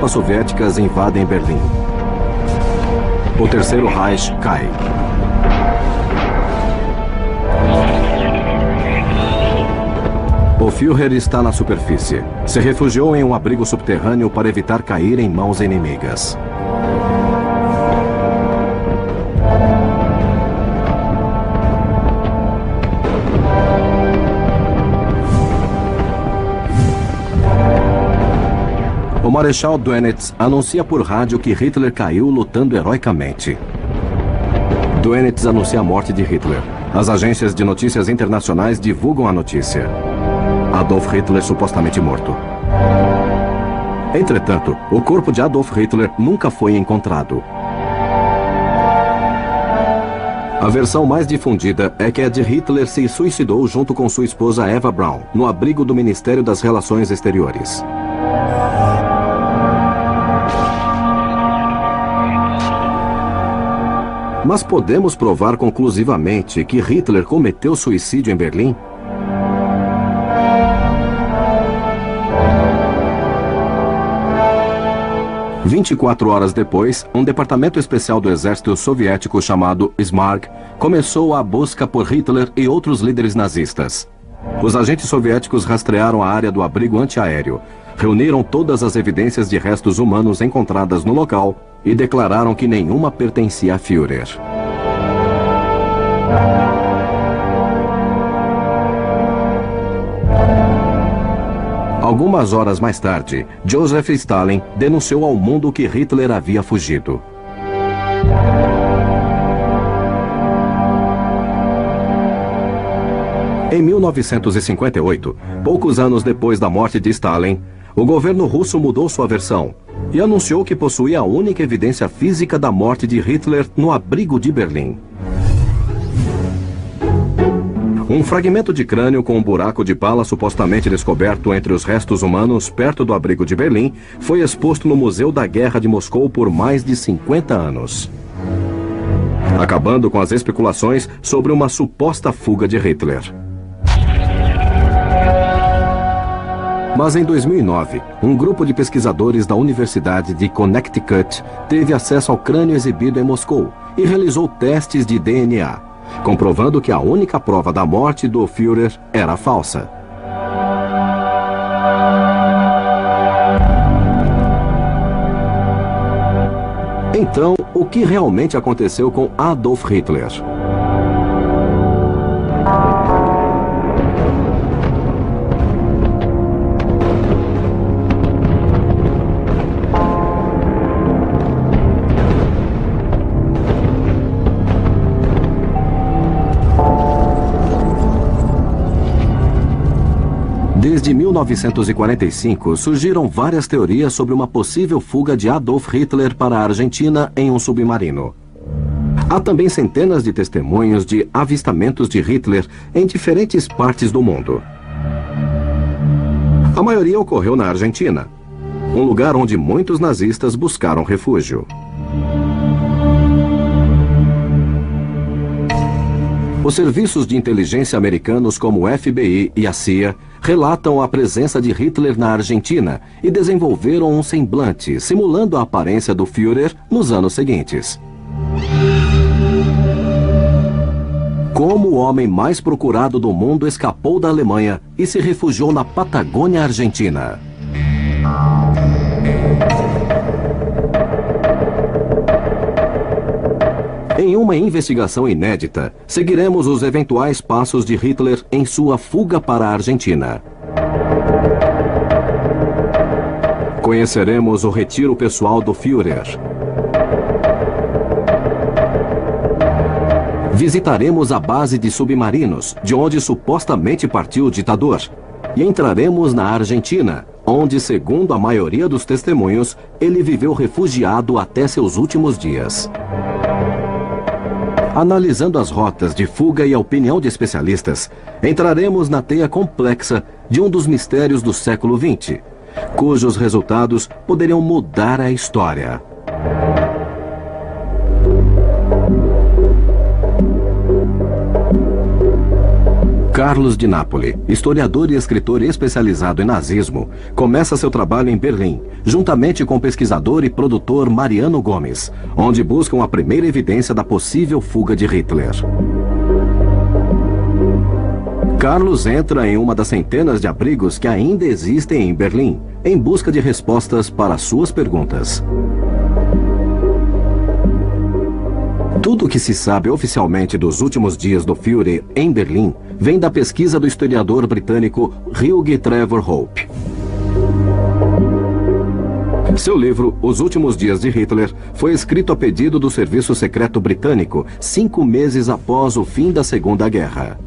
tropas soviéticas invadem Berlim. O Terceiro Reich cai. O Führer está na superfície. Se refugiou em um abrigo subterrâneo para evitar cair em mãos inimigas. O Marechal Dönitz anuncia por rádio que Hitler caiu lutando heroicamente. Dönitz anuncia a morte de Hitler. As agências de notícias internacionais divulgam a notícia. Adolf Hitler supostamente morto. Entretanto, o corpo de Adolf Hitler nunca foi encontrado. A versão mais difundida é que a de Hitler se suicidou junto com sua esposa Eva Braun, no abrigo do Ministério das Relações Exteriores. Mas podemos provar conclusivamente que Hitler cometeu suicídio em Berlim? « 24 horas depois, um departamento especial do exército soviético chamado Smarg começou a busca por Hitler e outros líderes nazistas. Os agentes soviéticos rastrearam a área do abrigo antiaéreo, reuniram todas as evidências de restos humanos encontradas no local e declararam que nenhuma pertencia a Führer. Algumas horas mais tarde, Joseph Stalin denunciou ao mundo que Hitler havia fugido. Em 1958, poucos anos depois da morte de Stalin, o governo russo mudou sua versão e anunciou que possuía a única evidência física da morte de Hitler no abrigo de Berlim. Um fragmento de crânio com um buraco de bala supostamente descoberto entre os restos humanos perto do abrigo de Berlim foi exposto no Museu da Guerra de Moscou por mais de 50 anos. Acabando com as especulações sobre uma suposta fuga de Hitler. Mas em 2009, um grupo de pesquisadores da Universidade de Connecticut teve acesso ao crânio exibido em Moscou e realizou testes de DNA, comprovando que a única prova da morte do Führer era falsa. Então, o que realmente aconteceu com Adolf Hitler? Desde 1945, surgiram várias teorias sobre uma possível fuga de Adolf Hitler para a Argentina em um submarino. Há também centenas de testemunhos de avistamentos de Hitler em diferentes partes do mundo. A maioria ocorreu na Argentina, um lugar onde muitos nazistas buscaram refúgio. Os serviços de inteligência americanos como o FBI e a CIA relatam a presença de Hitler na Argentina e desenvolveram um semblante, simulando a aparência do Führer nos anos seguintes. Como o homem mais procurado do mundo escapou da Alemanha e se refugiou na Patagônia Argentina. Em uma investigação inédita, seguiremos os eventuais passos de Hitler em sua fuga para a Argentina. Conheceremos o retiro pessoal do Führer. Visitaremos a base de submarinos, de onde supostamente partiu o ditador. E entraremos na Argentina, onde, segundo a maioria dos testemunhos, ele viveu refugiado até seus últimos dias. Analisando as rotas de fuga e a opinião de especialistas, entraremos na teia complexa de um dos mistérios do século XX, cujos resultados poderiam mudar a história. Carlos de Napoli, historiador e escritor especializado em nazismo, começa seu trabalho em Berlim, juntamente com o pesquisador e produtor Mariano Gomes, onde buscam a primeira evidência da possível fuga de Hitler. Carlos entra em uma das centenas de abrigos que ainda existem em Berlim, em busca de respostas para suas perguntas. Tudo o que se sabe oficialmente dos últimos dias do Führer em Berlim vem da pesquisa do historiador britânico Hugh Trevor Hope. Seu livro, Os Últimos Dias de Hitler, foi escrito a pedido do Serviço Secreto Britânico 5 meses após o fim da Segunda Guerra.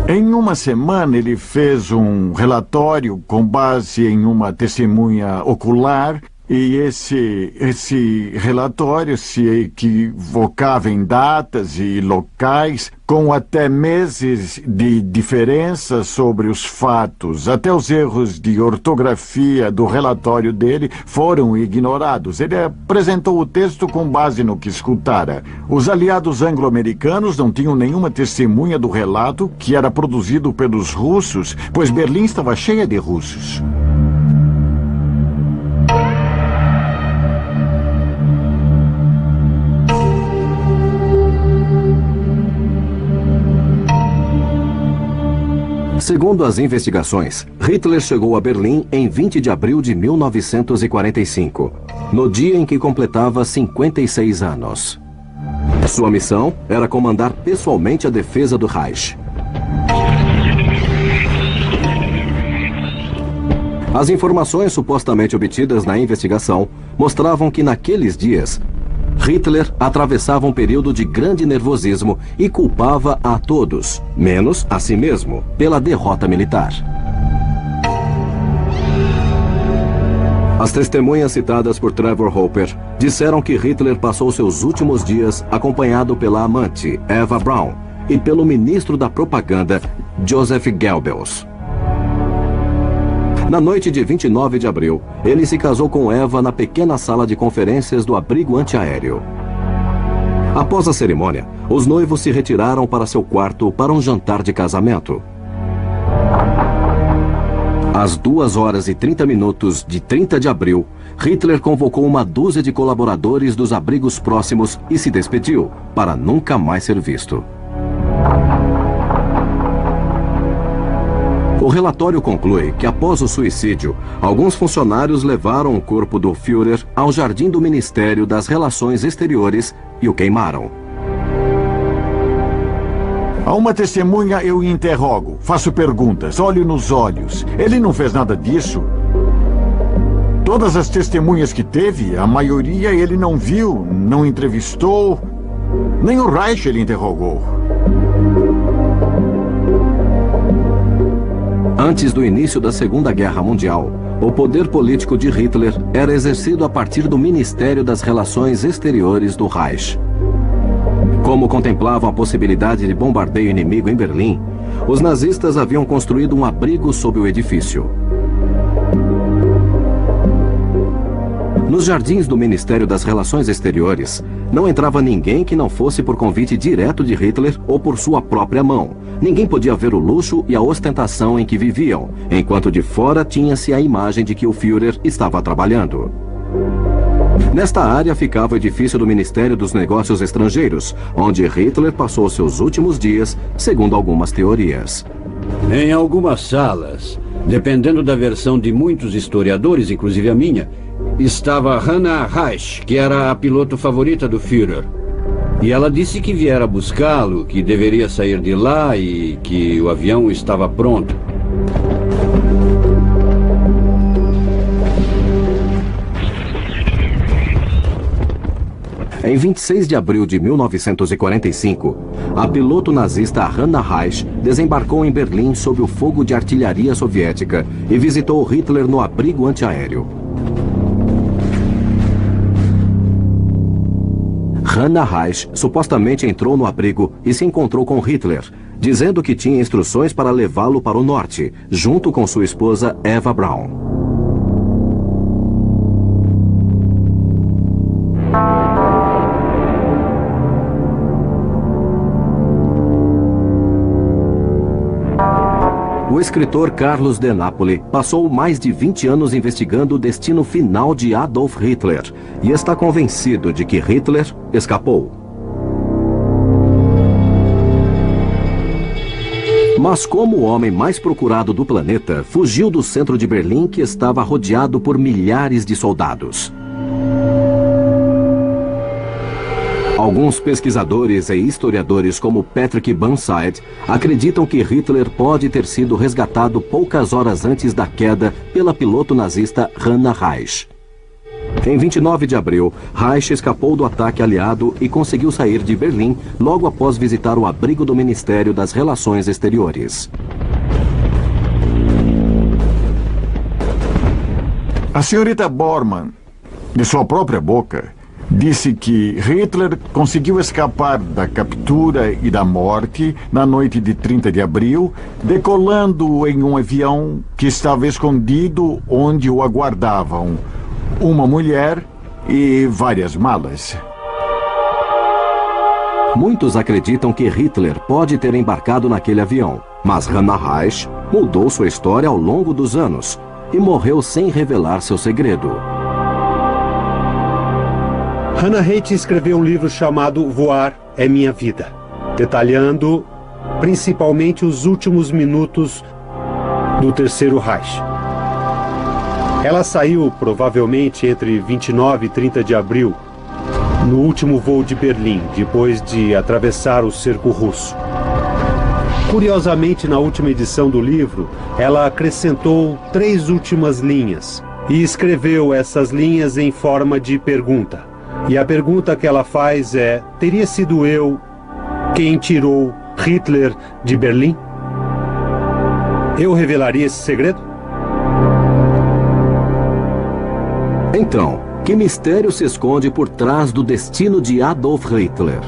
Em uma semana, ele fez um relatório com base em uma testemunha ocular. E esse relatório se equivocava em datas e locais, com até meses de diferença sobre os fatos. Até os erros de ortografia do relatório dele foram ignorados. Ele apresentou o texto com base no que escutara. Os aliados anglo-americanos não tinham nenhuma testemunha do relato, que era produzido pelos russos, pois Berlim estava cheia de russos. Segundo as investigações, Hitler chegou a Berlim em 20 de abril de 1945, no dia em que completava 56 anos. Sua missão era comandar pessoalmente a defesa do Reich. As informações supostamente obtidas na investigação mostravam que naqueles dias, Hitler atravessava um período de grande nervosismo e culpava a todos, menos a si mesmo, pela derrota militar. As testemunhas citadas por Trevor Hopper disseram que Hitler passou seus últimos dias acompanhado pela amante, Eva Braun, e pelo ministro da propaganda, Joseph Goebbels. Na noite de 29 de abril, ele se casou com Eva na pequena sala de conferências do abrigo antiaéreo. Após a cerimônia, os noivos se retiraram para seu quarto para um jantar de casamento. Às 2h30 de 30 de abril, Hitler convocou uma dúzia de colaboradores dos abrigos próximos e se despediu, para nunca mais ser visto. O relatório conclui que, após o suicídio, alguns funcionários levaram o corpo do Führer ao jardim do Ministério das Relações Exteriores e o queimaram. A uma testemunha eu interrogo, faço perguntas, olho nos olhos. Ele não fez nada disso. Todas as testemunhas que teve, a maioria ele não viu, não entrevistou, nem o Reich ele interrogou. Antes do início da Segunda Guerra Mundial, o poder político de Hitler era exercido a partir do Ministério das Relações Exteriores do Reich. Como contemplavam a possibilidade de bombardeio inimigo em Berlim, os nazistas haviam construído um abrigo sob o edifício. Nos jardins do Ministério das Relações Exteriores, não entrava ninguém que não fosse por convite direto de Hitler ou por sua própria mão. Ninguém podia ver o luxo e a ostentação em que viviam, enquanto de fora tinha-se a imagem de que o Führer estava trabalhando. Nesta área ficava o edifício do Ministério dos Negócios Estrangeiros, onde Hitler passou seus últimos dias, segundo algumas teorias. Em algumas salas, dependendo da versão de muitos historiadores, inclusive a minha, estava Hannah Reich, que era a piloto favorita do Führer. E ela disse que viera buscá-lo, que deveria sair de lá e que o avião estava pronto. Em 26 de abril de 1945, a piloto nazista Hannah Reich desembarcou em Berlim sob o fogo de artilharia soviética e visitou Hitler no abrigo antiaéreo. Hannah Reich supostamente entrou no abrigo e se encontrou com Hitler, dizendo que tinha instruções para levá-lo para o norte, junto com sua esposa Eva Braun. O escritor Carlos de Napoli passou mais de 20 anos investigando o destino final de Adolf Hitler e está convencido de que Hitler escapou. Mas como o homem mais procurado do planeta fugiu do centro de Berlim, que estava rodeado por milhares de soldados? Alguns pesquisadores e historiadores, como Patrick Burnside, acreditam que Hitler pode ter sido resgatado poucas horas antes da queda pela piloto nazista Hannah Heisch. Em 29 de abril, Reich escapou do ataque aliado e conseguiu sair de Berlim logo após visitar o abrigo do Ministério das Relações Exteriores. A senhorita Bormann, de sua própria boca, disse que Hitler conseguiu escapar da captura e da morte na noite de 30 de abril, decolando em um avião que estava escondido onde o aguardavam uma mulher e várias malas. Muitos acreditam que Hitler pode ter embarcado naquele avião, mas Hannah Heisch mudou sua história ao longo dos anos e morreu sem revelar seu segredo. Hannah Heisch escreveu um livro chamado Voar é Minha Vida, detalhando principalmente os últimos minutos do Terceiro Reich. Ela saiu provavelmente entre 29 e 30 de abril, no último voo de Berlim, depois de atravessar o cerco russo. Curiosamente, na última edição do livro, ela acrescentou 3 últimas linhas e escreveu essas linhas em forma de pergunta. E a pergunta que ela faz é: teria sido eu quem tirou Hitler de Berlim? Eu revelaria esse segredo? Então, que mistério se esconde por trás do destino de Adolf Hitler?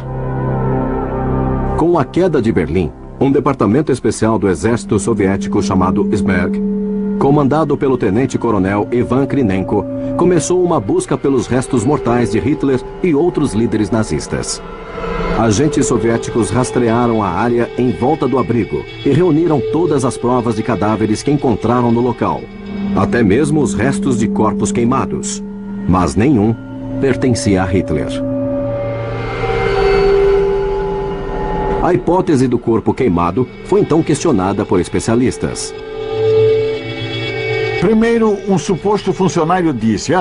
Com a queda de Berlim, um departamento especial do exército soviético chamado Smerg, comandado pelo tenente-coronel Ivan Krinenko, começou uma busca pelos restos mortais de Hitler e outros líderes nazistas. Agentes soviéticos rastrearam a área em volta do abrigo e reuniram todas as provas de cadáveres que encontraram no local, até mesmo os restos de corpos queimados, mas nenhum pertencia a Hitler. A hipótese do corpo queimado foi então questionada por especialistas. Primeiro, um suposto funcionário disse: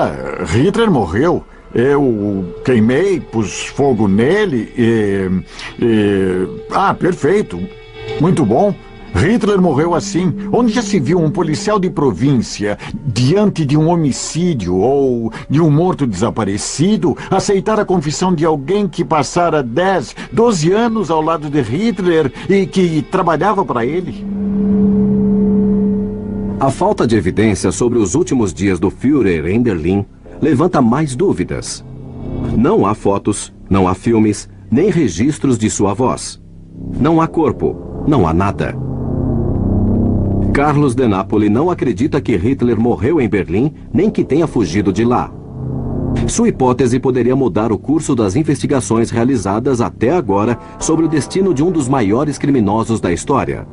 Hitler morreu. Eu queimei, pus fogo nele perfeito. Muito bom. Hitler morreu assim. Onde já se viu um policial de província, diante de um homicídio ou de um morto desaparecido, aceitar a confissão de alguém que passara 10, 12 anos ao lado de Hitler e que trabalhava para ele? A falta de evidência sobre os últimos dias do Führer em Berlim levanta mais dúvidas. Não há fotos, não há filmes, nem registros de sua voz. Não há corpo, não há nada. Carlos de Napoli não acredita que Hitler morreu em Berlim, nem que tenha fugido de lá. Sua hipótese poderia mudar o curso das investigações realizadas até agora sobre o destino de um dos maiores criminosos da história.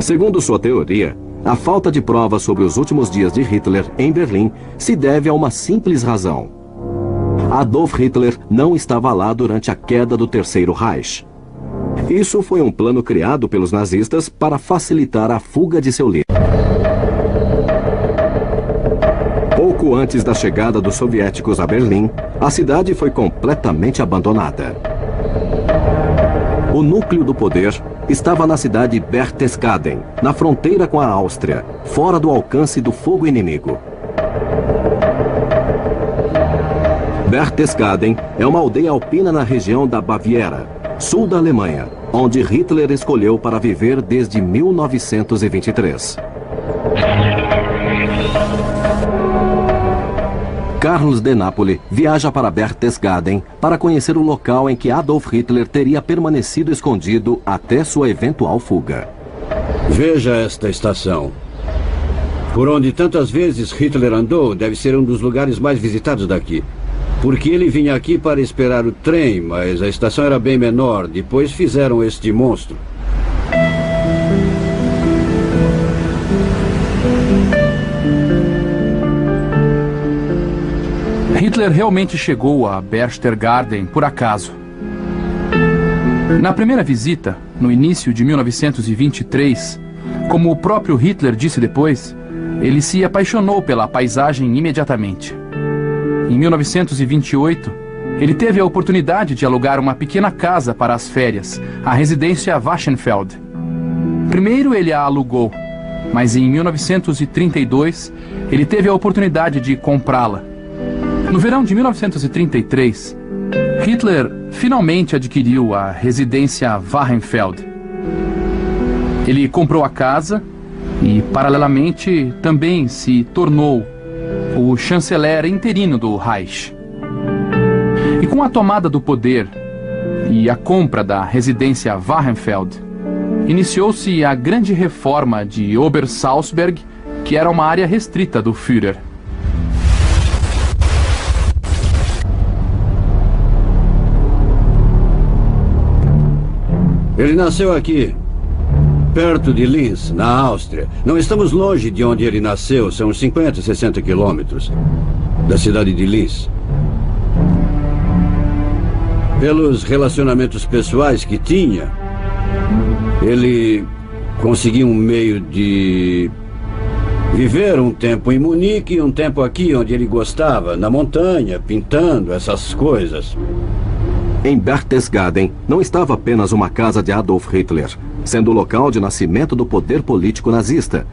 Segundo sua teoria, a falta de provas sobre os últimos dias de Hitler em Berlim se deve a uma simples razão. Adolf Hitler não estava lá durante a queda do Terceiro Reich. Isso foi um plano criado pelos nazistas para facilitar a fuga de seu líder. Pouco antes da chegada dos soviéticos a Berlim, a cidade foi completamente abandonada. O núcleo do poder estava na cidade de Berchtesgaden, na fronteira com a Áustria, fora do alcance do fogo inimigo. Berchtesgaden é uma aldeia alpina na região da Baviera, sul da Alemanha, onde Hitler escolheu para viver desde 1923. Carlos de Napoli viaja para Berchtesgaden para conhecer o local em que Adolf Hitler teria permanecido escondido até sua eventual fuga. Veja esta estação. Por onde tantas vezes Hitler andou, deve ser um dos lugares mais visitados daqui. Porque ele vinha aqui para esperar o trem, mas a estação era bem menor. Depois fizeram este monstro. Hitler realmente chegou a Berchtesgaden por acaso. Na primeira visita, no início de 1923, como o próprio Hitler disse depois, ele se apaixonou pela paisagem imediatamente. Em 1928, ele teve a oportunidade de alugar uma pequena casa para as férias, a residência Wachenfeld. Primeiro ele a alugou, mas em 1932 ele teve a oportunidade de comprá-la. No verão de 1933, Hitler finalmente adquiriu a residência Wachenfeld. Ele comprou a casa e, paralelamente, também se tornou o chanceler interino do Reich. E com a tomada do poder e a compra da residência Wachenfeld, iniciou-se a grande reforma de Obersalzberg, que era uma área restrita do Führer. Ele nasceu aqui, perto de Linz, na Áustria. Não estamos longe de onde ele nasceu, são uns 50, 60 quilômetros da cidade de Linz. Pelos relacionamentos pessoais que tinha, ele conseguiu um meio de viver um tempo em Munique e um tempo aqui, onde ele gostava, na montanha, pintando, essas coisas. Em Berchtesgaden não estava apenas uma casa de Adolf Hitler, sendo o local de nascimento do poder político nazista.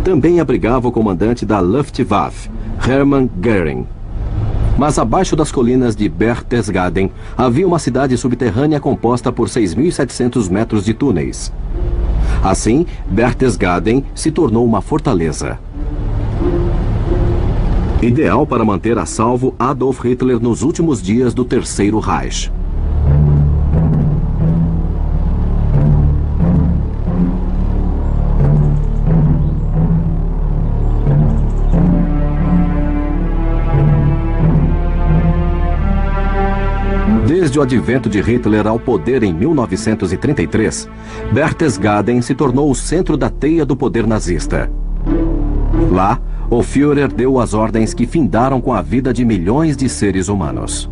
Também abrigava o comandante da Luftwaffe, Hermann Göring. Mas abaixo das colinas de Berchtesgaden havia uma cidade subterrânea composta por 6.700 metros de túneis. Assim, Berchtesgaden se tornou uma fortaleza. Ideal para manter a salvo Adolf Hitler nos últimos dias do Terceiro Reich. Desde o advento de Hitler ao poder em 1933, Berchtesgaden se tornou o centro da teia do poder nazista. Lá, o Führer deu as ordens que findaram com a vida de milhões de seres humanos.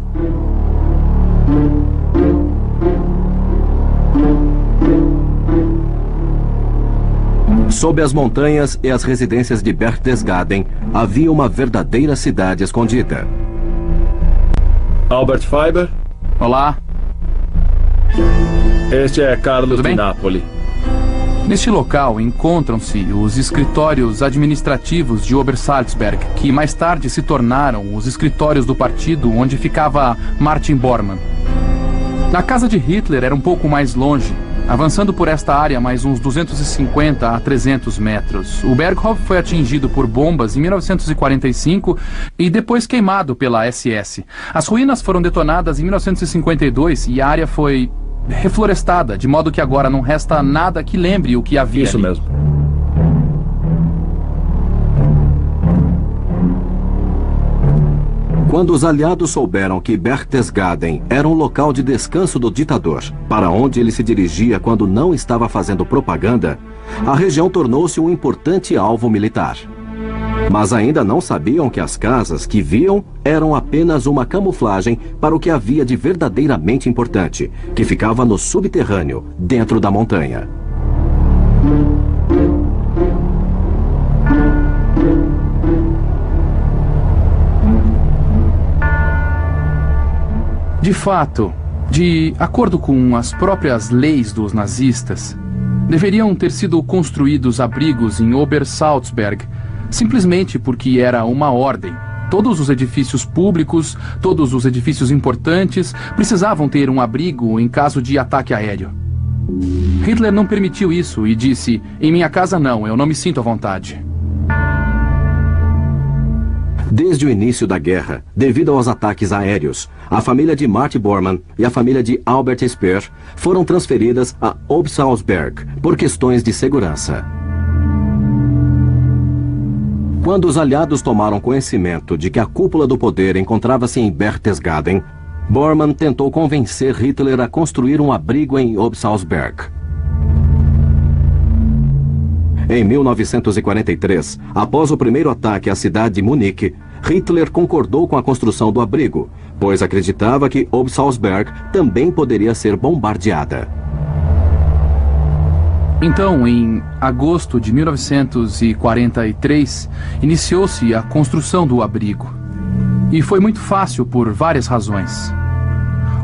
Sob as montanhas e as residências de Berchtesgaden, havia uma verdadeira cidade escondida. Albert Feiber? Olá. Este é Carlos de Nápoles. Neste local encontram-se os escritórios administrativos de Obersalzberg, que mais tarde se tornaram os escritórios do partido onde ficava Martin Bormann. A casa de Hitler era um pouco mais longe, avançando por esta área mais uns 250 a 300 metros. O Berghof foi atingido por bombas em 1945 e depois queimado pela SS. As ruínas foram detonadas em 1952 e a área foi reflorestada, de modo que agora não resta nada que lembre o que havia Isso ali. mesmo. Quando os aliados souberam que Berchtesgaden era um local de descanso do ditador, para onde ele se dirigia quando não estava fazendo propaganda, a região tornou-se um importante alvo militar. Mas ainda não sabiam que as casas que viam eram apenas uma camuflagem para o que havia de verdadeiramente importante, que ficava no subterrâneo, dentro da montanha. De fato, de acordo com as próprias leis dos nazistas, deveriam ter sido construídos abrigos em Obersalzberg, simplesmente porque era uma ordem. Todos os edifícios públicos, todos os edifícios importantes, precisavam ter um abrigo em caso de ataque aéreo. Hitler não permitiu isso e disse: "Em minha casa não, eu não me sinto à vontade." Desde o início da guerra, devido aos ataques aéreos, a família de Martin Bormann e a família de Albert Speer foram transferidas a Obersalzberg por questões de segurança. Quando os aliados tomaram conhecimento de que a cúpula do poder encontrava-se em Berchtesgaden, Bormann tentou convencer Hitler a construir um abrigo em Obersalzberg. Em 1943, após o primeiro ataque à cidade de Munique, Hitler concordou com a construção do abrigo, pois acreditava que Obersalzberg também poderia ser bombardeada. Então, em agosto de 1943, iniciou-se a construção do abrigo. E foi muito fácil por várias razões.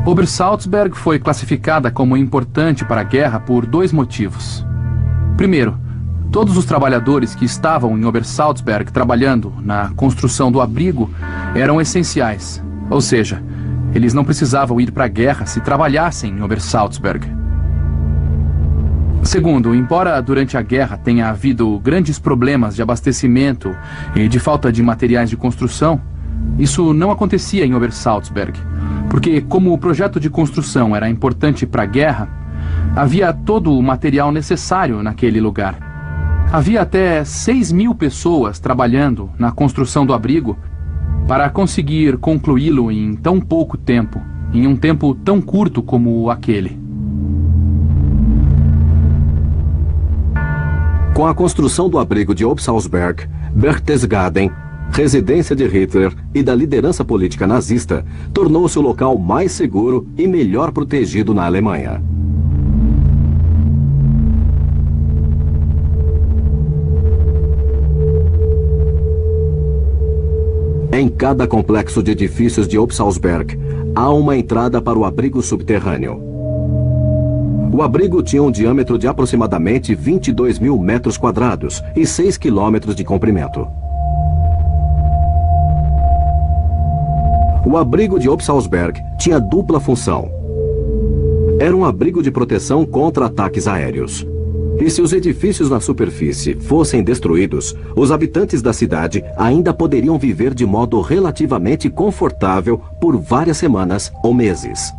Obersalzberg foi classificada como importante para a guerra por dois motivos. Primeiro, todos os trabalhadores que estavam em Obersalzberg trabalhando na construção do abrigo eram essenciais. Ou seja, eles não precisavam ir para a guerra se trabalhassem em Obersalzberg. Segundo, embora durante a guerra tenha havido grandes problemas de abastecimento e de falta de materiais de construção, isso não acontecia em Obersalzberg, porque como o projeto de construção era importante para a guerra, havia todo o material necessário naquele lugar. Havia até 6.000 pessoas trabalhando na construção do abrigo para conseguir concluí-lo em tão pouco tempo, em um tempo tão curto como aquele. Com a construção do abrigo de Obersalzberg, Berchtesgaden, residência de Hitler e da liderança política nazista, tornou-se o local mais seguro e melhor protegido na Alemanha. Em cada complexo de edifícios de Obersalzberg, há uma entrada para o abrigo subterrâneo. O abrigo tinha um diâmetro de aproximadamente 22.000 metros quadrados e 6 quilômetros de comprimento. O abrigo de Obersalzberg tinha dupla função. Era um abrigo de proteção contra ataques aéreos. E se os edifícios na superfície fossem destruídos, os habitantes da cidade ainda poderiam viver de modo relativamente confortável por várias semanas ou meses.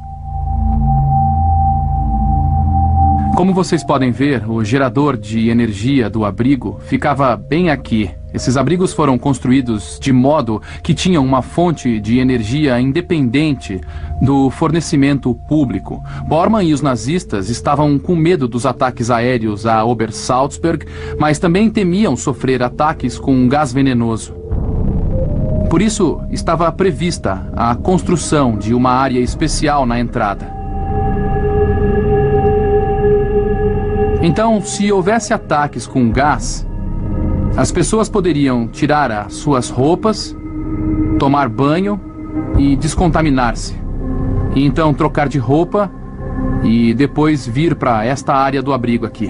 Como vocês podem ver, o gerador de energia do abrigo ficava bem aqui. Esses abrigos foram construídos de modo que tinham uma fonte de energia independente do fornecimento público. Bormann e os nazistas estavam com medo dos ataques aéreos a Obersalzberg, mas também temiam sofrer ataques com gás venenoso. Por isso, estava prevista a construção de uma área especial na entrada. Então, se houvesse ataques com gás, as pessoas poderiam tirar as suas roupas, tomar banho e descontaminar-se. E então trocar de roupa e depois vir para esta área do abrigo aqui.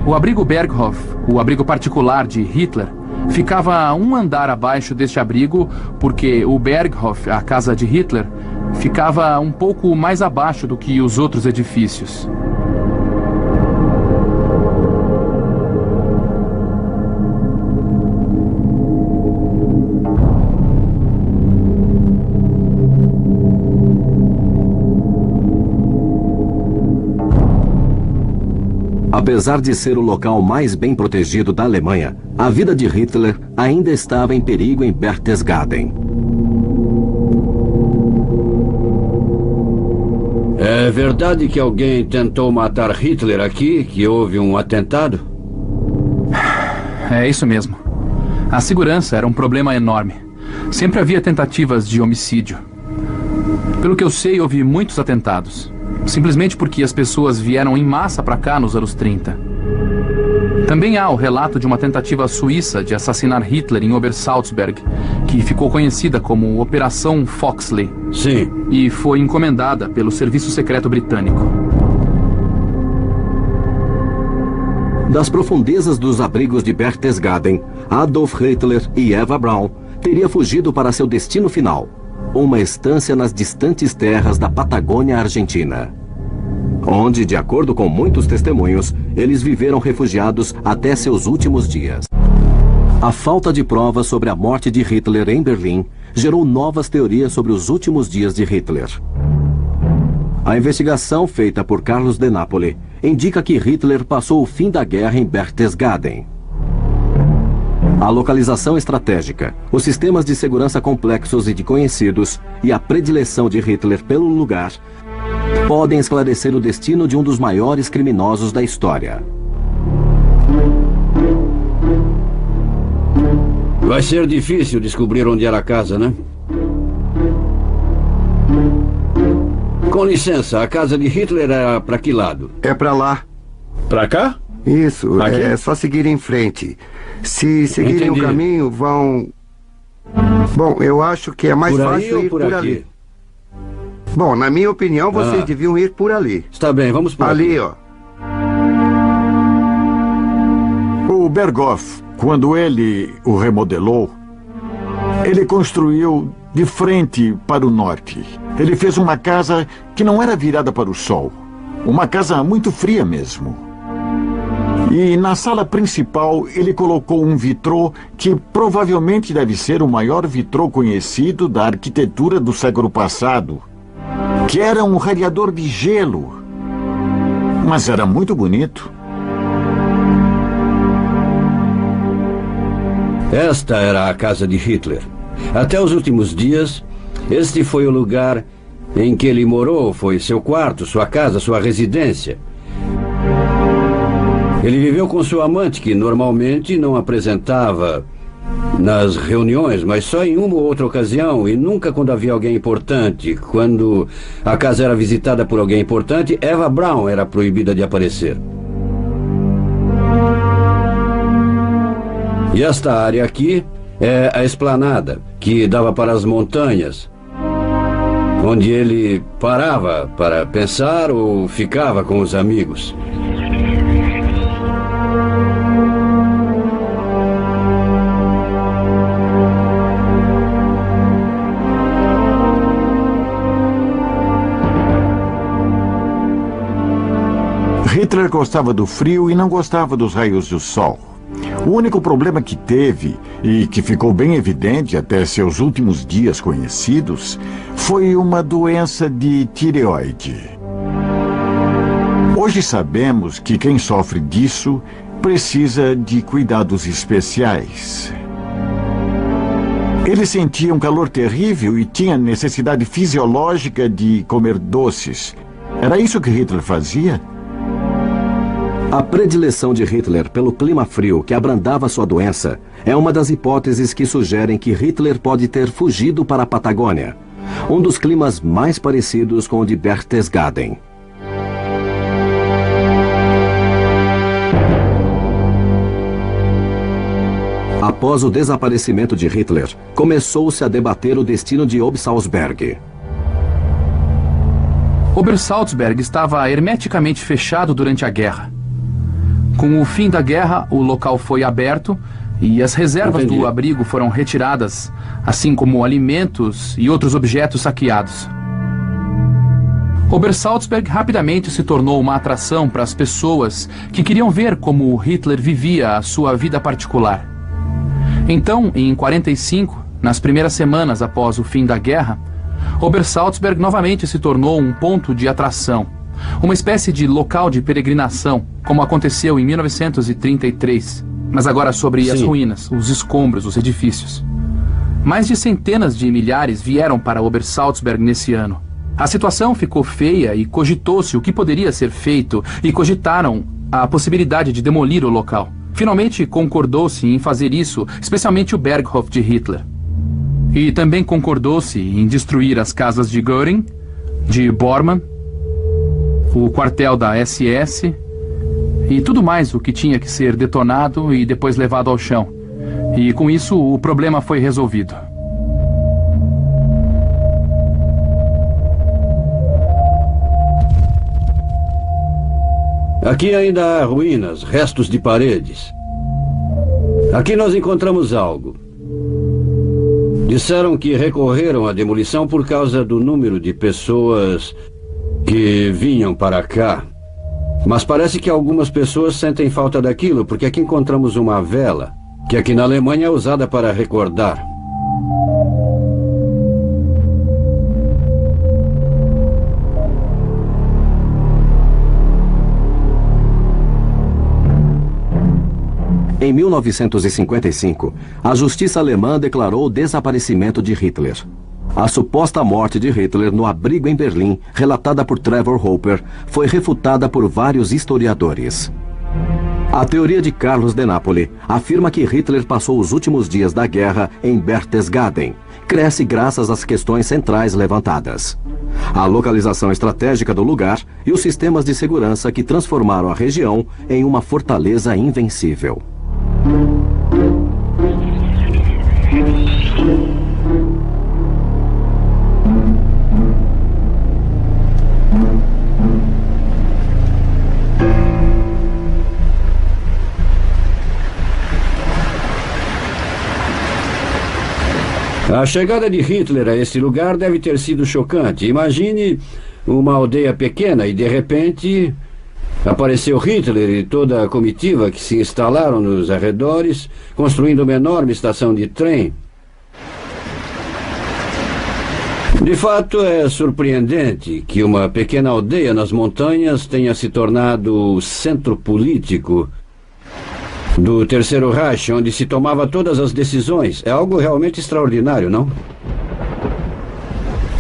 O abrigo Berghof, o abrigo particular de Hitler, ficava um andar abaixo deste abrigo, porque o Berghof, a casa de Hitler, ficava um pouco mais abaixo do que os outros edifícios. Apesar de ser o local mais bem protegido da Alemanha, a vida de Hitler ainda estava em perigo em Berchtesgaden. É verdade que alguém tentou matar Hitler aqui, que houve um atentado? É isso mesmo. A segurança era um problema enorme. Sempre havia tentativas de homicídio. Pelo que eu sei, houve muitos atentados. Simplesmente porque as pessoas vieram em massa para cá nos anos 30. Também há o relato de uma tentativa suíça de assassinar Hitler em Obersalzberg, que ficou conhecida como Operação Foxley. Sim. E foi encomendada pelo Serviço Secreto Britânico. Das profundezas dos abrigos de Berchtesgaden, Adolf Hitler e Eva Braun teriam fugido para seu destino final, uma estância nas distantes terras da Patagônia Argentina, onde, de acordo com muitos testemunhos, eles viveram refugiados até seus últimos dias. A falta de provas sobre a morte de Hitler em Berlim gerou novas teorias sobre os últimos dias de Hitler. A investigação feita por Carlos de Napoli indica que Hitler passou o fim da guerra em Berchtesgaden. A localização estratégica, os sistemas de segurança complexos e de conhecidos e a predileção de Hitler pelo lugar podem esclarecer o destino de um dos maiores criminosos da história. Vai ser difícil descobrir onde era a casa, né? Com licença, a casa de Hitler era para que lado? É pra lá. Pra cá? Isso, Aqui? é só seguir em frente. Se seguirem o Entendi. caminho, vão... Bom, eu acho que é mais Por aí fácil ou ir por por aqui? ali. Bom, na minha opinião, vocês deviam ir por ali. Está bem, vamos por Ali, aqui. ó. O Berghoff, quando ele o remodelou, ele construiu de frente para o norte. Ele fez uma casa que não era virada para o sol. Uma casa muito fria mesmo. E na sala principal ele colocou um vitrô que provavelmente deve ser o maior vitrô conhecido da arquitetura do século passado, que era um radiador de gelo. Mas era muito bonito. Esta era a casa de Hitler. Até os últimos dias, este foi o lugar em que ele morou, foi seu quarto, sua casa, sua residência. Ele viveu com sua amante, que normalmente não apresentava nas reuniões, mas só em uma ou outra ocasião, e nunca quando havia alguém importante. Quando a casa era visitada por alguém importante, Eva Braun era proibida de aparecer. E esta área aqui é a esplanada, que dava para as montanhas, onde ele parava para pensar ou ficava com os amigos. Hitler gostava do frio e não gostava dos raios do sol. O único problema que teve, e que ficou bem evidente até seus últimos dias conhecidos, foi uma doença de tireoide. Hoje sabemos que quem sofre disso precisa de cuidados especiais. Ele sentia um calor terrível e tinha necessidade fisiológica de comer doces. Era isso que Hitler fazia? A predileção de Hitler pelo clima frio que abrandava sua doença é uma das hipóteses que sugerem que Hitler pode ter fugido para a Patagônia, um dos climas mais parecidos com o de Berchtesgaden. Após o desaparecimento de Hitler, começou-se a debater o destino de Obersalzberg. Obersalzberg estava hermeticamente fechado durante a guerra. Com o fim da guerra, o local foi aberto e as reservas do abrigo foram retiradas, assim como alimentos e outros objetos saqueados. Obersalzberg rapidamente se tornou uma atração para as pessoas que queriam ver como Hitler vivia a sua vida particular. Então, em 1945, nas primeiras semanas após o fim da guerra, Obersalzberg novamente se tornou um ponto de atração, uma espécie de local de peregrinação, como aconteceu em 1933, mas agora sobre as ruínas, os escombros, os edifícios. Mais de centenas de milhares vieram para Obersalzberg nesse ano. A situação ficou feia e cogitou-se o que poderia ser feito e cogitaram a possibilidade de demolir o local. Finalmente concordou-se em fazer isso, especialmente o Berghoff de Hitler. E também concordou-se em destruir as casas de Göring, de Bormann, o quartel da SS e tudo mais o que tinha que ser detonado e depois levado ao chão. E com isso o problema foi resolvido. Aqui ainda há ruínas, restos de paredes. Aqui nós encontramos algo. Disseram que recorreram à demolição por causa do número de pessoas que vinham para cá. Mas parece que algumas pessoas sentem falta daquilo, porque aqui encontramos uma vela, que aqui na Alemanha é usada para recordar. Em 1955, a justiça alemã declarou o desaparecimento de Hitler. A suposta morte de Hitler no abrigo em Berlim, relatada por Trevor Hopper, foi refutada por vários historiadores. A teoria de Carlos de Napoli afirma que Hitler passou os últimos dias da guerra em Berchtesgaden. Cresce graças às questões centrais levantadas: a localização estratégica do lugar e os sistemas de segurança que transformaram a região em uma fortaleza invencível. A chegada de Hitler a esse lugar deve ter sido chocante. Imagine uma aldeia pequena e, de repente, apareceu Hitler e toda a comitiva que se instalaram nos arredores, construindo uma enorme estação de trem. De fato, é surpreendente que uma pequena aldeia nas montanhas tenha se tornado o centro político do Terceiro Reich, onde se tomava todas as decisões. É algo realmente extraordinário, não?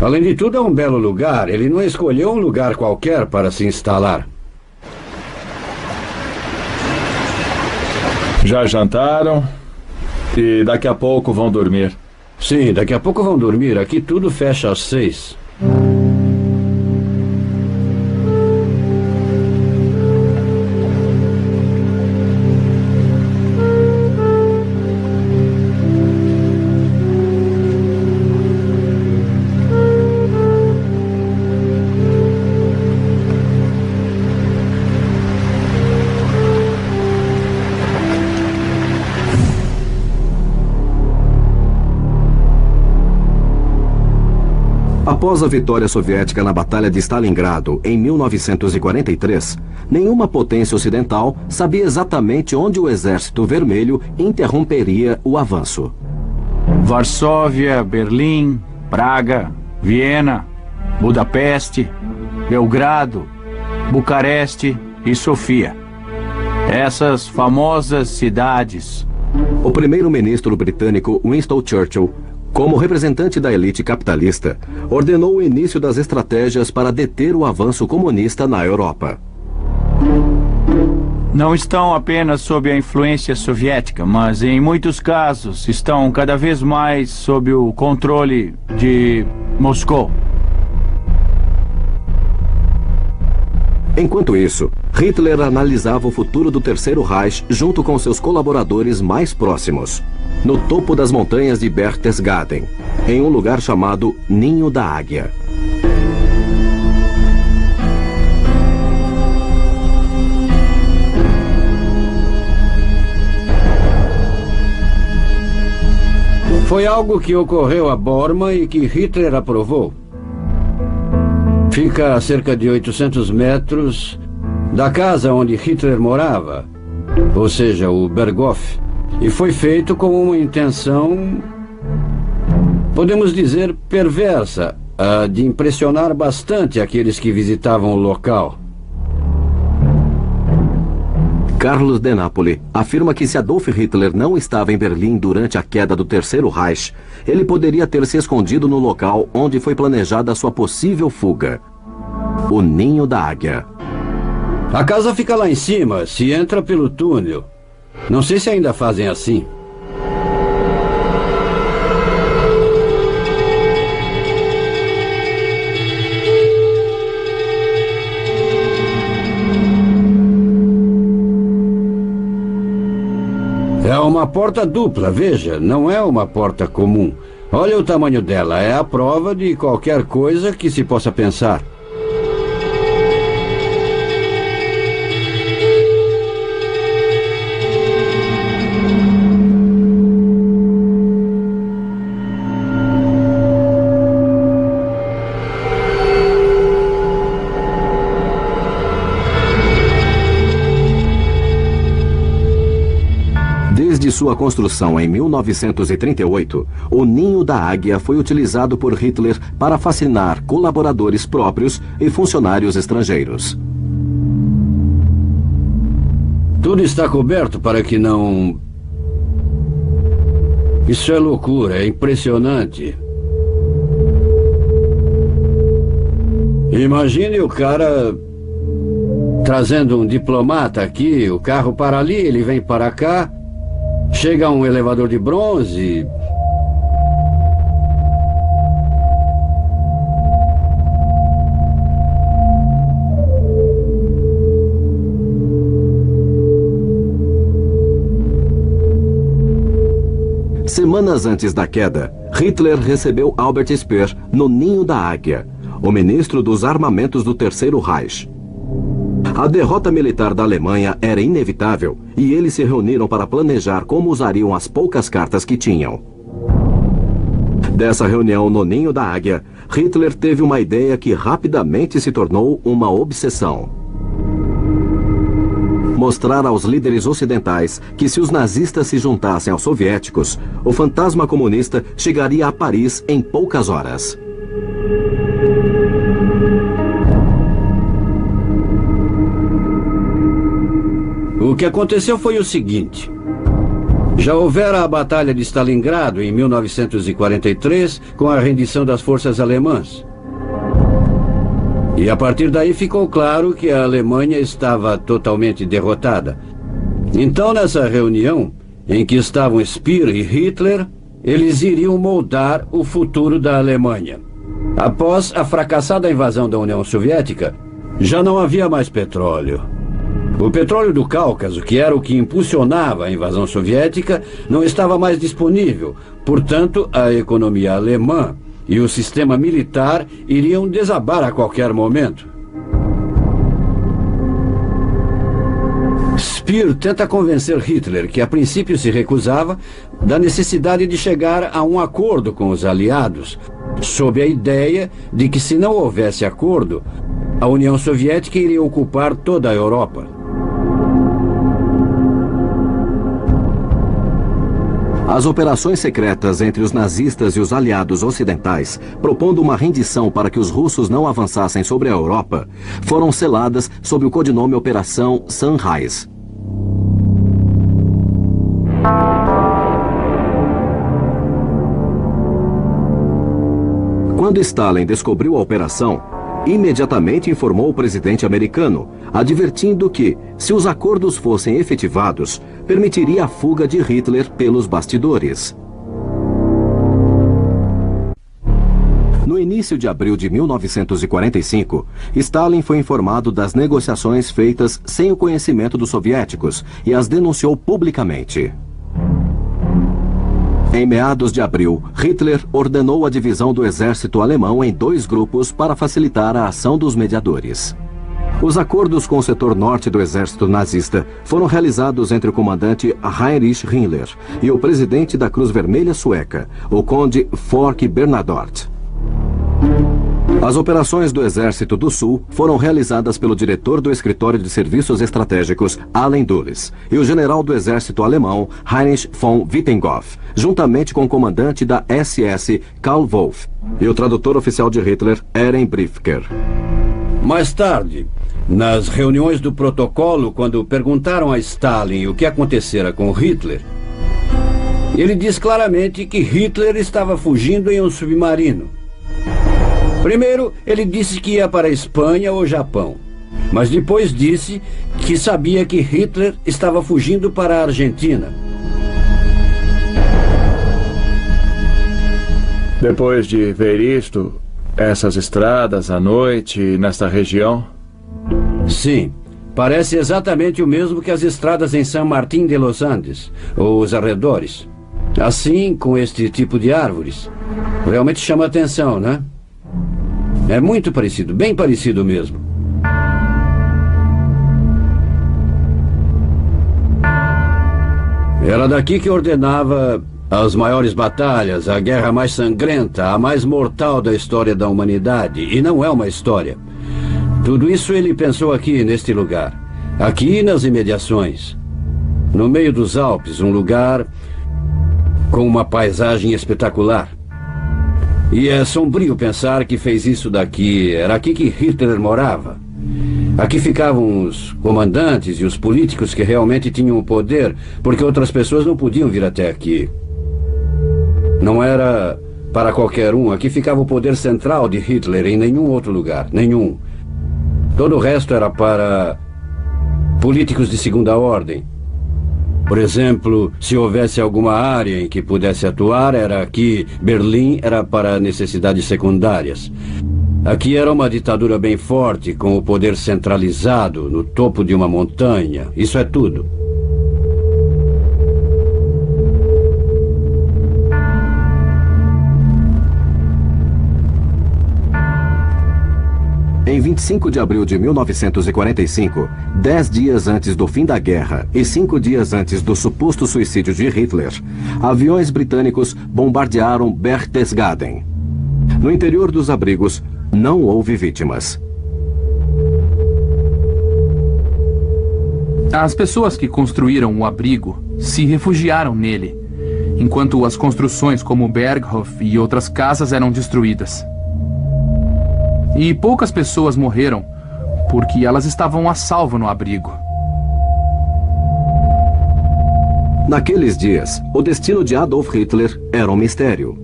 Além de tudo, é um belo lugar. Ele não escolheu um lugar qualquer para se instalar. Já jantaram e daqui a pouco vão dormir. Sim, daqui a pouco vão dormir. Aqui tudo fecha às 6. Após a vitória soviética na Batalha de Stalingrado, em 1943, nenhuma potência ocidental sabia exatamente onde o Exército Vermelho interromperia o avanço. Varsóvia, Berlim, Praga, Viena, Budapeste, Belgrado, Bucareste e Sofia. Essas famosas cidades. O primeiro-ministro britânico Winston Churchill, como representante da elite capitalista, ordenou o início das estratégias para deter o avanço comunista na Europa. Não estão apenas sob a influência soviética, mas em muitos casos estão cada vez mais sob o controle de Moscou. Enquanto isso, Hitler analisava o futuro do Terceiro Reich junto com seus colaboradores mais próximos, no topo das montanhas de Berchtesgaden, em um lugar chamado Ninho da Águia. Foi algo que ocorreu a Bormann e que Hitler aprovou. Fica a cerca de 800 metros da casa onde Hitler morava, ou seja, o Berghof, e foi feito com uma intenção, podemos dizer, perversa, a de impressionar bastante aqueles que visitavam o local. Carlos de Napoli afirma que se Adolf Hitler não estava em Berlim durante a queda do Terceiro Reich, ele poderia ter se escondido no local onde foi planejada sua possível fuga, o Ninho da Águia. A casa fica lá em cima, se entra pelo túnel. Não sei se ainda fazem assim. É uma porta dupla, veja, não é uma porta comum. Olha o tamanho dela, é a prova de qualquer coisa que se possa pensar. Desde sua construção em 1938, o Ninho da Águia foi utilizado por Hitler para fascinar colaboradores próprios e funcionários estrangeiros. Tudo está coberto para que não... Isso é loucura, é impressionante. Imagine o cara trazendo um diplomata aqui, o carro para ali, ele vem para cá, chega um elevador de bronze... Semanas antes da queda, Hitler recebeu Albert Speer no Ninho da Águia, o ministro dos armamentos do Terceiro Reich. A derrota militar da Alemanha era inevitável e eles se reuniram para planejar como usariam as poucas cartas que tinham. Dessa reunião no Ninho da Águia, Hitler teve uma ideia que rapidamente se tornou uma obsessão. Mostrar aos líderes ocidentais que se os nazistas se juntassem aos soviéticos, o fantasma comunista chegaria a Paris em poucas horas. O que aconteceu foi o seguinte. Já houvera a Batalha de Stalingrado em 1943, com a rendição das forças alemãs. E a partir daí ficou claro que a Alemanha estava totalmente derrotada. Então, nessa reunião, em que estavam Speer e Hitler, eles iriam moldar o futuro da Alemanha. Após a fracassada invasão da União Soviética, já não havia mais petróleo. O petróleo do Cáucaso, que era o que impulsionava a invasão soviética, não estava mais disponível. Portanto, a economia alemã e o sistema militar iriam desabar a qualquer momento. Speer tenta convencer Hitler, que a princípio se recusava, da necessidade de chegar a um acordo com os aliados, sob a ideia de que, se não houvesse acordo, a União Soviética iria ocupar toda a Europa. As operações secretas entre os nazistas e os aliados ocidentais, propondo uma rendição para que os russos não avançassem sobre a Europa, foram seladas sob o codinome Operação Sunrise. Quando Stalin descobriu a operação, imediatamente informou o presidente americano, advertindo que, se os acordos fossem efetivados, permitiria a fuga de Hitler pelos bastidores. No início de abril de 1945, Stalin foi informado das negociações feitas sem o conhecimento dos soviéticos e as denunciou publicamente. Em meados de abril, Hitler ordenou a divisão do exército alemão em 2 grupos para facilitar a ação dos mediadores. Os acordos com o setor norte do exército nazista foram realizados entre o comandante Heinrich Himmler e o presidente da Cruz Vermelha Sueca, o conde Folke Bernadotte. As operações do Exército do Sul foram realizadas pelo diretor do Escritório de Serviços Estratégicos, Allen Dulles, e o general do Exército Alemão, Heinrich von Wittendorf, juntamente com o comandante da SS, Karl Wolff, e o tradutor oficial de Hitler, Eren Briefker. Mais tarde, nas reuniões do protocolo, quando perguntaram a Stalin o que acontecera com Hitler, ele diz claramente que Hitler estava fugindo em um submarino. Primeiro, ele disse que ia para a Espanha ou Japão, mas depois disse que sabia que Hitler estava fugindo para a Argentina. Depois de ver isto, essas estradas à noite nesta região? Sim, parece exatamente o mesmo que as estradas em San Martín de los Andes, ou os arredores. Assim, com este tipo de árvores. Realmente chama atenção, né? É muito parecido, bem parecido mesmo. Era daqui que ordenava as maiores batalhas, a guerra mais sangrenta, a mais mortal da história da humanidade. E não é uma história. Tudo isso ele pensou aqui, neste lugar. Aqui nas imediações. No meio dos Alpes, um lugar com uma paisagem espetacular. E é sombrio pensar que fez isso daqui. Era aqui que Hitler morava. Aqui ficavam os comandantes e os políticos que realmente tinham o poder, porque outras pessoas não podiam vir até aqui. Não era para qualquer um. Aqui ficava o poder central de Hitler, em nenhum outro lugar. Nenhum. Todo o resto era para políticos de segunda ordem. Por exemplo, se houvesse alguma área em que pudesse atuar, era aqui. Berlim era para necessidades secundárias. Aqui era uma ditadura bem forte, com o poder centralizado no topo de uma montanha. Isso é tudo. Em 25 de abril de 1945, 10 dias antes do fim da guerra e 5 dias antes do suposto suicídio de Hitler, aviões britânicos bombardearam Berchtesgaden. No interior dos abrigos, não houve vítimas. As pessoas que construíram o abrigo se refugiaram nele, enquanto as construções como Berghof e outras casas eram destruídas. E poucas pessoas morreram porque elas estavam a salvo no abrigo. Naqueles dias, o destino de Adolf Hitler era um mistério.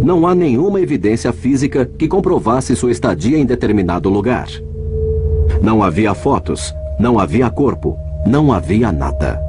Não há nenhuma evidência física que comprovasse sua estadia em determinado lugar. Não havia fotos, não havia corpo, não havia nada.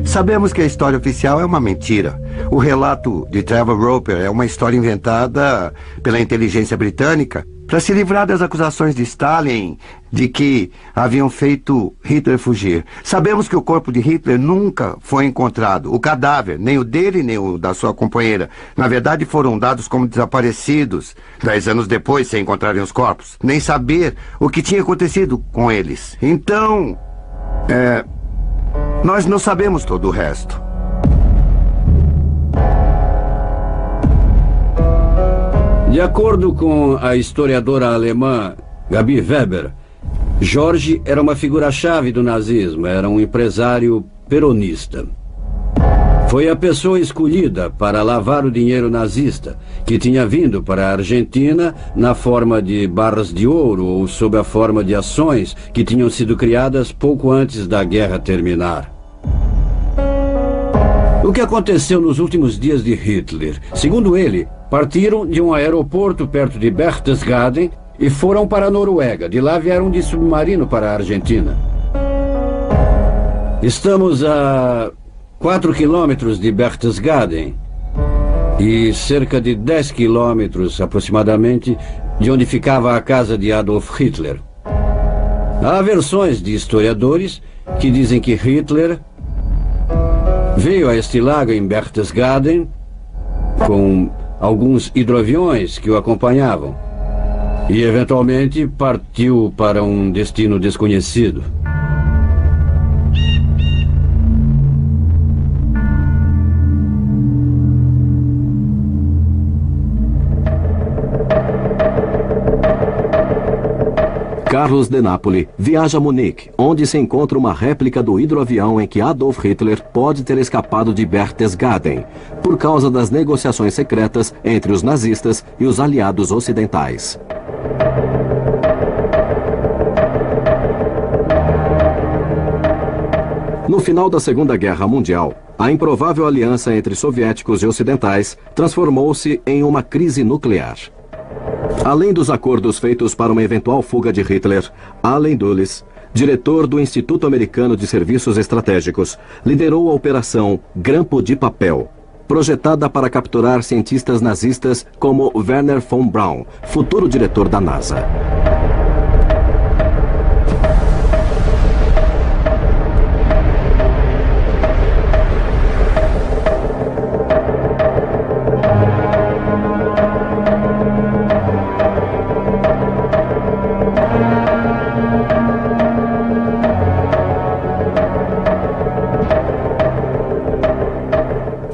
Sabemos que a história oficial é uma mentira. O relato de Trevor Roper é uma história inventada pela inteligência britânica para se livrar das acusações de Stalin de que haviam feito Hitler fugir. Sabemos que o corpo de Hitler nunca foi encontrado. O cadáver, nem o dele nem o da sua companheira, na verdade foram dados como desaparecidos 10 anos depois, sem encontrarem os corpos. Nem saber o que tinha acontecido com eles. Então, nós não sabemos todo o resto. De acordo com a historiadora alemã Gabi Weber, Jorge era uma figura-chave do nazismo, era um empresário peronista. Foi a pessoa escolhida para lavar o dinheiro nazista, que tinha vindo para a Argentina na forma de barras de ouro ou sob a forma de ações que tinham sido criadas pouco antes da guerra terminar. O que aconteceu nos últimos dias de Hitler? Segundo ele, partiram de um aeroporto perto de Berchtesgaden e foram para a Noruega. De lá vieram de submarino para a Argentina. Estamos a 4 quilômetros de Berchtesgaden e cerca de 10 quilômetros aproximadamente de onde ficava a casa de Adolf Hitler. Há versões de historiadores que dizem que Hitler veio a este lago em Berchtesgaden com alguns hidroaviões que o acompanhavam e eventualmente partiu para um destino desconhecido. Carlos de Napoli viaja a Munique, onde se encontra uma réplica do hidroavião em que Adolf Hitler pode ter escapado de Berchtesgaden, por causa das negociações secretas entre os nazistas e os aliados ocidentais. No final da Segunda Guerra Mundial, a improvável aliança entre soviéticos e ocidentais transformou-se em uma crise nuclear. Além dos acordos feitos para uma eventual fuga de Hitler, Allen Dulles, diretor do Instituto Americano de Serviços Estratégicos, liderou a Operação Grampo de Papel, projetada para capturar cientistas nazistas como Werner von Braun, futuro diretor da NASA.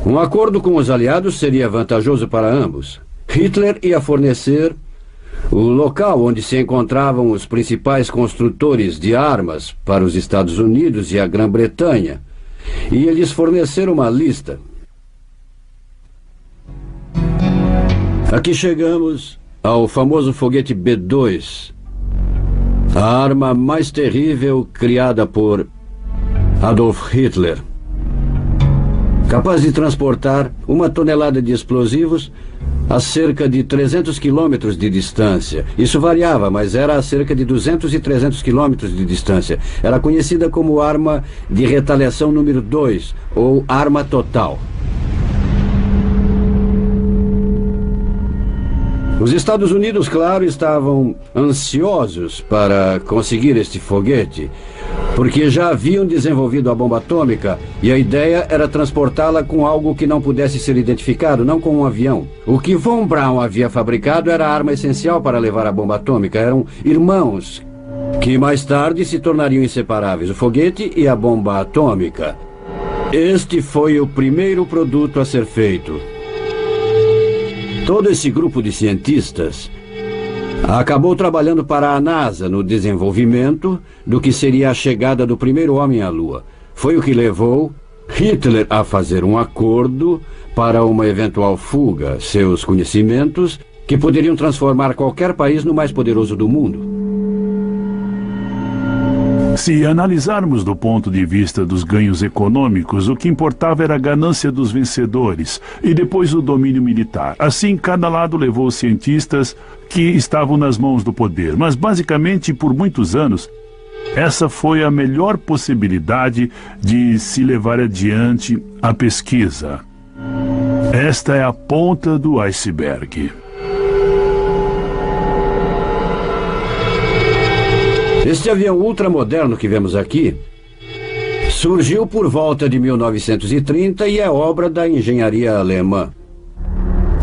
Um acordo com os aliados seria vantajoso para ambos. Hitler ia fornecer o local onde se encontravam os principais construtores de armas para os Estados Unidos e a Grã-Bretanha, e ia lhes fornecer uma lista. Aqui chegamos ao famoso foguete B-2, a arma mais terrível criada por Adolf Hitler. Capaz de transportar 1 tonelada de explosivos a cerca de 300 quilômetros de distância. Isso variava, mas era a cerca de 200 e 300 quilômetros de distância. Era conhecida como arma de retaliação número 2, ou arma total. Os Estados Unidos, claro, estavam ansiosos para conseguir este foguete, porque já haviam desenvolvido a bomba atômica e a ideia era transportá-la com algo que não pudesse ser identificado, não com um avião. O que von Braun havia fabricado era a arma essencial para levar a bomba atômica. Eram irmãos que mais tarde se tornariam inseparáveis, o foguete e a bomba atômica. Este foi o primeiro produto a ser feito. Todo esse grupo de cientistas acabou trabalhando para a NASA no desenvolvimento do que seria a chegada do primeiro homem à Lua. Foi o que levou Hitler a fazer um acordo para uma eventual fuga, seus conhecimentos que poderiam transformar qualquer país no mais poderoso do mundo. Se analisarmos do ponto de vista dos ganhos econômicos, o que importava era a ganância dos vencedores e depois o domínio militar. Assim, cada lado levou cientistas que estavam nas mãos do poder. Mas, basicamente, por muitos anos, essa foi a melhor possibilidade de se levar adiante a pesquisa. Esta é a ponta do iceberg. Este avião ultramoderno que vemos aqui surgiu por volta de 1930 e é obra da engenharia alemã.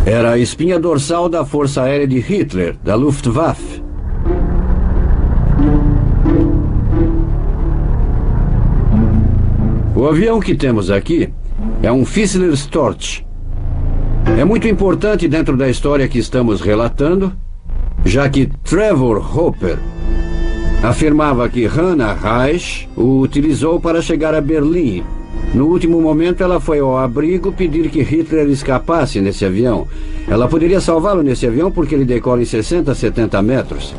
Era a espinha dorsal da Força Aérea de Hitler, da Luftwaffe. O avião que temos aqui é um Fissler Storch. É muito importante dentro da história que estamos relatando, já que Trevor Hopper afirmava que Hannah Reich o utilizou para chegar a Berlim. No último momento, ela foi ao abrigo pedir que Hitler escapasse nesse avião. Ela poderia salvá-lo nesse avião porque ele decola em 60 a 70 metros.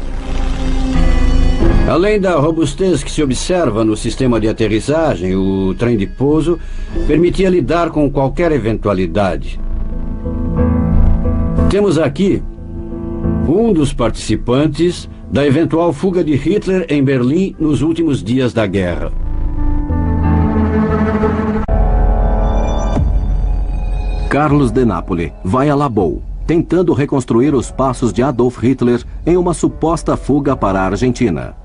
Além da robustez que se observa no sistema de aterrissagem, o trem de pouso permitia lidar com qualquer eventualidade. Temos aqui um dos participantes da eventual fuga de Hitler em Berlim nos últimos dias da guerra. Carlos de Napoli vai a Labou, tentando reconstruir os passos de Adolf Hitler em uma suposta fuga para a Argentina.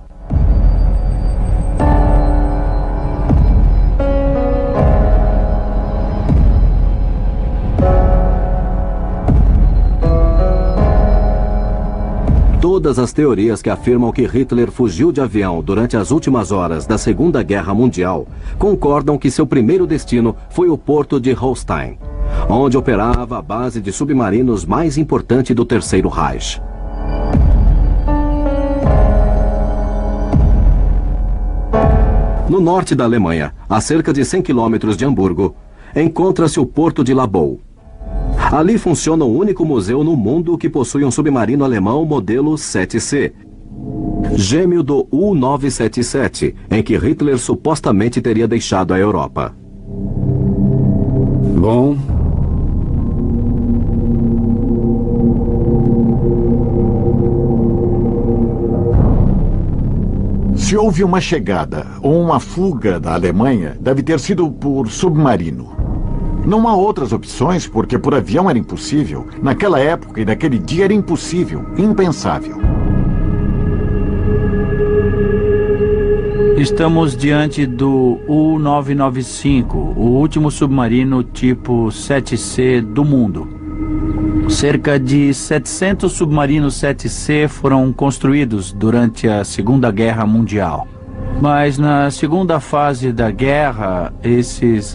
Todas as teorias que afirmam que Hitler fugiu de avião durante as últimas horas da Segunda Guerra Mundial concordam que seu primeiro destino foi o porto de Holstein, onde operava a base de submarinos mais importante do Terceiro Reich. No norte da Alemanha, a cerca de 100 quilômetros de Hamburgo, encontra-se o porto de Labou. Ali funciona o único museu no mundo que possui um submarino alemão modelo 7C, gêmeo do U-977, em que Hitler supostamente teria deixado a Europa. Bom, se houve uma chegada ou uma fuga da Alemanha, deve ter sido por submarino. Não há outras opções, porque por avião era impossível. Naquela época e naquele dia era impossível, impensável. Estamos diante do U-995, o último submarino tipo 7C do mundo. Cerca de 700 submarinos 7C foram construídos durante a Segunda Guerra Mundial. Mas na segunda fase da guerra, esses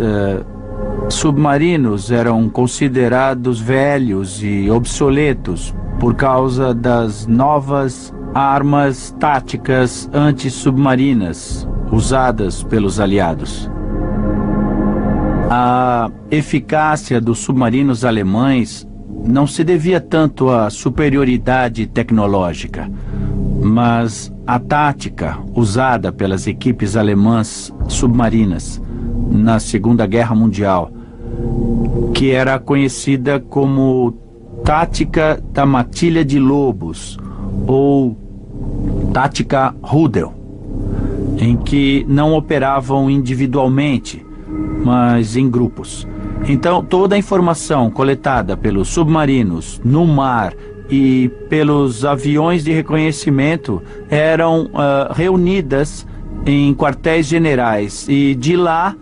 submarinos eram considerados velhos e obsoletos por causa das novas armas táticas antissubmarinas usadas pelos aliados. A eficácia dos submarinos alemães não se devia tanto à superioridade tecnológica, mas à tática usada pelas equipes alemãs submarinas na Segunda Guerra Mundial, que era conhecida como tática da matilha de lobos, ou tática Rudel, em que não operavam individualmente, mas em grupos. Então, toda a informação coletada pelos submarinos no mar e pelos aviões de reconhecimento eram reunidas em quartéis generais, e de lá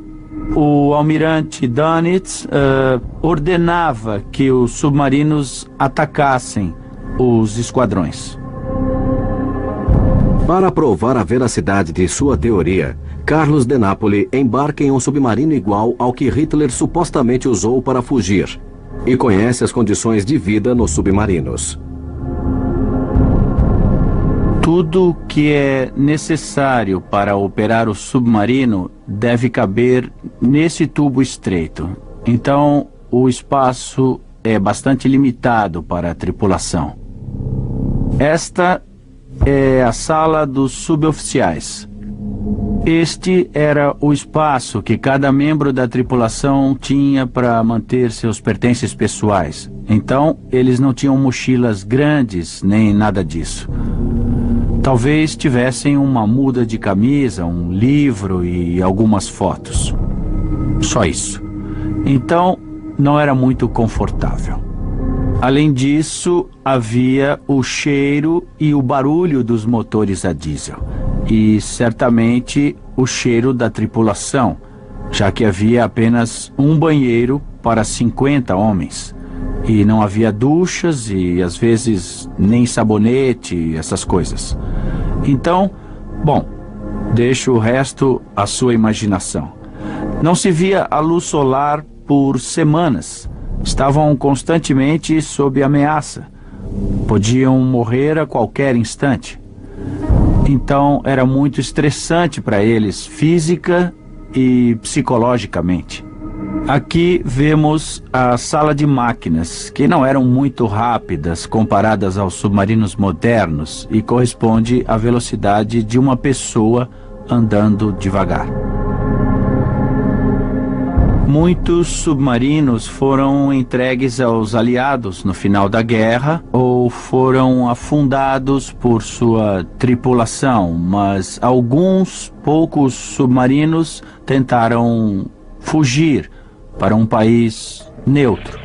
o almirante Dönitz ordenava que os submarinos atacassem os esquadrões. Para provar a veracidade de sua teoria, Carlos de Napoli embarca em um submarino igual ao que Hitler supostamente usou para fugir e conhece as condições de vida nos submarinos. Tudo que é necessário para operar o submarino deve caber nesse tubo estreito. Então, o espaço é bastante limitado para a tripulação. Esta é a sala dos suboficiais. Este era o espaço que cada membro da tripulação tinha para manter seus pertences pessoais. Então, eles não tinham mochilas grandes nem nada disso. Talvez tivessem uma muda de camisa, um livro e algumas fotos. Só isso. Então, não era muito confortável. Além disso, havia o cheiro e o barulho dos motores a diesel. E certamente o cheiro da tripulação, já que havia apenas um banheiro para 50 homens. E não havia duchas e, às vezes, nem sabonete, essas coisas. Então, bom, deixo o resto à sua imaginação. Não se via a luz solar por semanas. Estavam constantemente sob ameaça. Podiam morrer a qualquer instante. Então, era muito estressante para eles, física e psicologicamente. Aqui vemos a sala de máquinas, que não eram muito rápidas comparadas aos submarinos modernos e corresponde à velocidade de uma pessoa andando devagar. Muitos submarinos foram entregues aos aliados no final da guerra ou foram afundados por sua tripulação, mas alguns poucos submarinos tentaram fugir para um país neutro.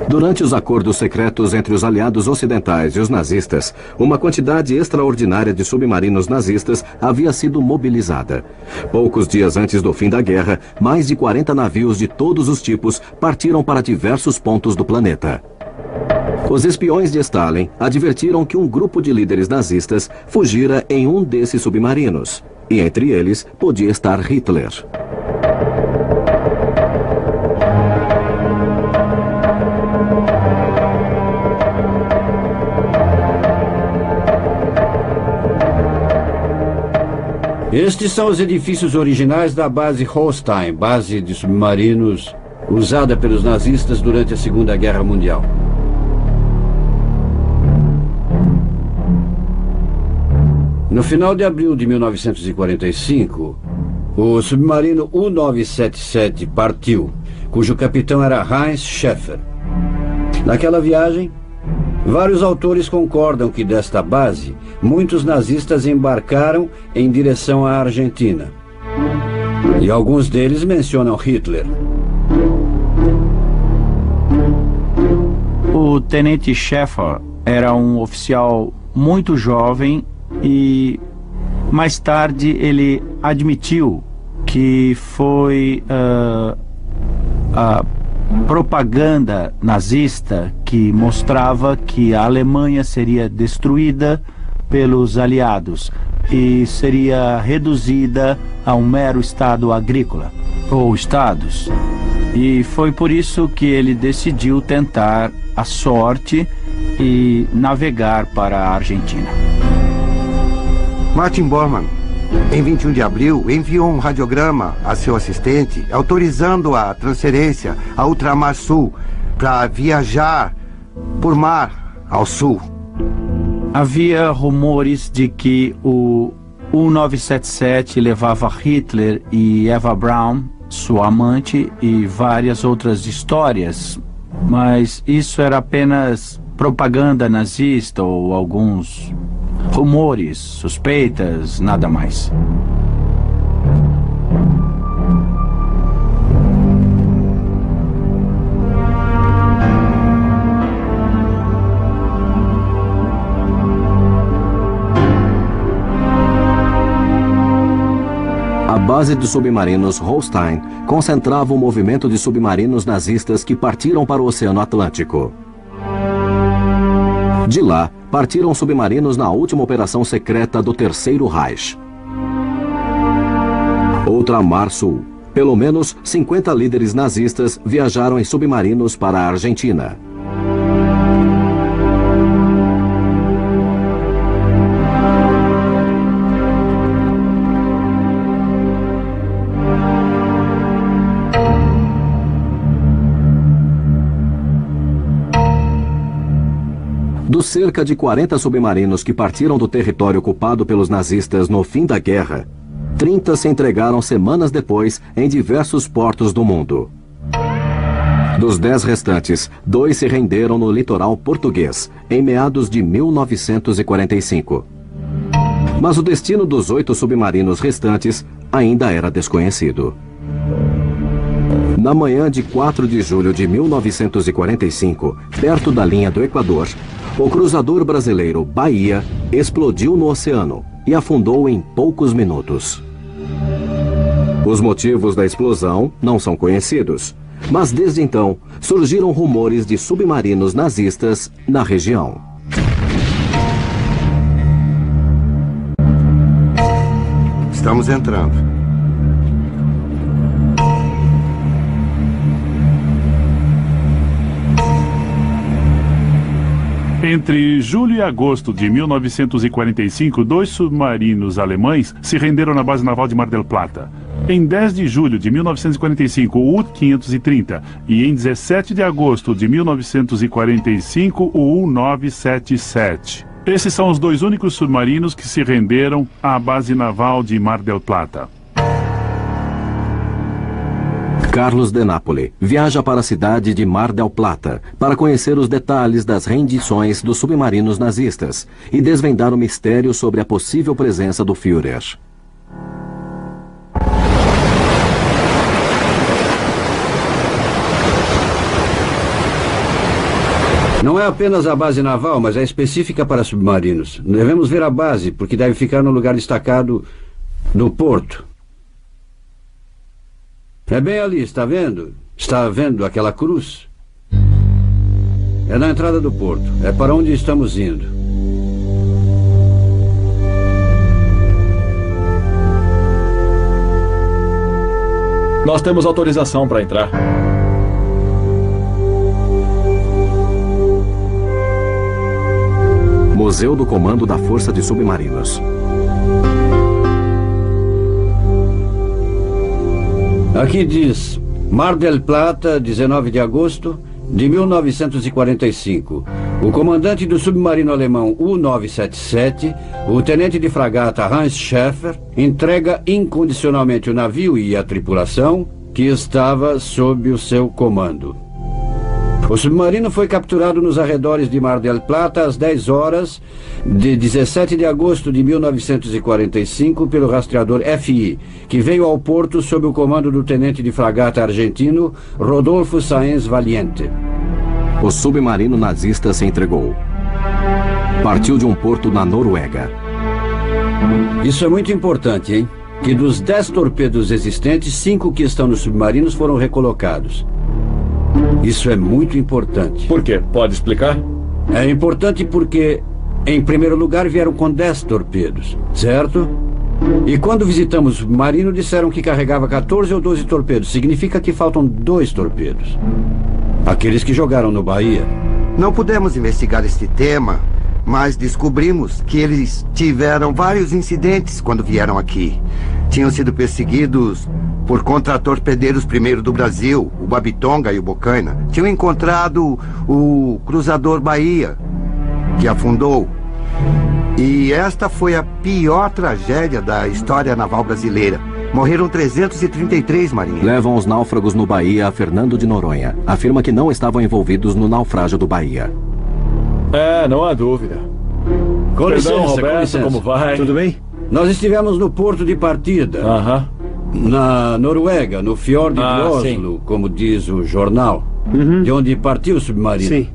Durante os acordos secretos entre os aliados ocidentais e os nazistas, uma quantidade extraordinária de submarinos nazistas havia sido mobilizada. Poucos dias antes do fim da guerra, mais de 40 navios de todos os tipos partiram para diversos pontos do planeta. Os espiões de Stalin advertiram que um grupo de líderes nazistas fugira em um desses submarinos, e entre eles podia estar Hitler. Estes são os edifícios originais da base Holstein, base de submarinos usada pelos nazistas durante a Segunda Guerra Mundial. No final de abril de 1945, o submarino U-977 partiu, cujo capitão era Heinz Schäfer. Naquela viagem, vários autores concordam que desta base, muitos nazistas embarcaram em direção à Argentina. E alguns deles mencionam Hitler. O tenente Schäfer era um oficial muito jovem e mais tarde ele admitiu que foi a propaganda nazista que mostrava que a Alemanha seria destruída pelos aliados e seria reduzida a um mero estado agrícola, ou estados. E foi por isso que ele decidiu tentar a sorte e navegar para a Argentina. Martin Bormann, Em 21 de abril, enviou um radiograma a seu assistente, autorizando a transferência a ultramar sul para viajar por mar ao sul. Havia rumores de que o U-977 levava Hitler e Eva Braun, sua amante, e várias outras histórias, mas isso era apenas propaganda nazista ou alguns rumores, suspeitas, nada mais. A base de submarinos Holstein concentrava o movimento de submarinos nazistas que partiram para o Oceano Atlântico. De lá, partiram submarinos na última operação secreta do Terceiro Reich. Ultramar Sul. Pelo menos 50 líderes nazistas viajaram em submarinos para a Argentina. Dos cerca de 40 submarinos que partiram do território ocupado pelos nazistas no fim da guerra, 30 se entregaram semanas depois em diversos portos do mundo. Dos 10 restantes, 2 se renderam no litoral português, em meados de 1945. Mas o destino dos 8 submarinos restantes ainda era desconhecido. Na manhã de 4 de julho de 1945, perto da linha do Equador, o cruzador brasileiro Bahia explodiu no oceano e afundou em poucos minutos. Os motivos da explosão não são conhecidos, mas desde então surgiram rumores de submarinos nazistas na região. Estamos entrando. Entre julho e agosto de 1945, 2 submarinos alemães se renderam na base naval de Mar del Plata. Em 10 de julho de 1945, o U-530 e em 17 de agosto de 1945, o U-977. Esses são os 2 únicos submarinos que se renderam à base naval de Mar del Plata. Carlos de Nápoles viaja para a cidade de Mar del Plata para conhecer os detalhes das rendições dos submarinos nazistas e desvendar o mistério sobre a possível presença do Führer. Não é apenas a base naval, mas é específica para submarinos. Devemos ver a base, porque deve ficar no lugar destacado do porto. É bem ali, está vendo? Está vendo aquela cruz? É na entrada do porto. É para onde estamos indo. Nós temos autorização para entrar. Museu do Comando da Força de Submarinos. Aqui diz Mar del Plata, 19 de agosto de 1945. O comandante do submarino alemão U-977, o tenente de fragata Hans Schäfer, entrega incondicionalmente o navio e a tripulação que estava sob o seu comando. O submarino foi capturado nos arredores de Mar del Plata às 10 horas de 17 de agosto de 1945 pelo rastreador FI, que veio ao porto sob o comando do tenente de fragata argentino Rodolfo Sáenz Valiente. O submarino nazista se entregou. Partiu de um porto na Noruega. Isso é muito importante, hein? Que dos 10 torpedos existentes, 5 que estão nos submarinos foram recolocados. Isso é muito importante. Por quê? Pode explicar? É importante porque, em primeiro lugar, vieram com 10 torpedos, certo? E quando visitamos o submarino, disseram que carregava 14 ou 12 torpedos. Significa que faltam 2 torpedos. Aqueles que jogaram no Bahia. Não pudemos investigar este tema mas descobrimos que eles tiveram vários incidentes quando vieram aqui. Tinham sido perseguidos por contra-torpedeiros primeiro do Brasil, o Babitonga e o Bocaina. Tinham encontrado o cruzador Bahia, que afundou. E esta foi a pior tragédia da história naval brasileira. Morreram 333 marinheiros. Levam os náufragos no Bahia a Fernando de Noronha. Afirma que não estavam envolvidos no naufrágio do Bahia. Não há dúvida. Com licença, Roberto, com licença. como vai? Tudo bem? Nós estivemos no porto de partida, na Noruega, no fiord de Oslo, sim. como diz o jornal, de onde partiu o submarino. Sim.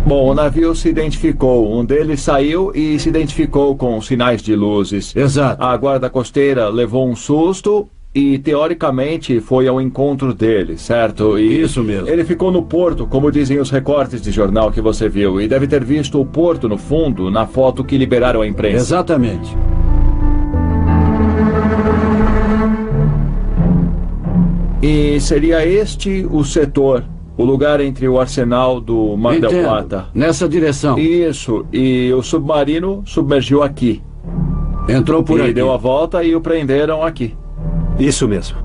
Bom, o navio se identificou. Um deles saiu e se identificou com sinais de luzes. Exato. A guarda costeira levou um susto e, teoricamente, foi ao encontro dele, certo? E isso mesmo. Ele ficou no porto, como dizem os recortes de jornal que você viu, e deve ter visto o porto no fundo, na foto que liberaram à imprensa. Exatamente. E seria este o setor, o lugar entre o arsenal do Mar del Plata. Nessa direção. Isso, e o submarino submergiu aqui. Entrou por aqui. E deu a volta e o prenderam aqui. Isso mesmo.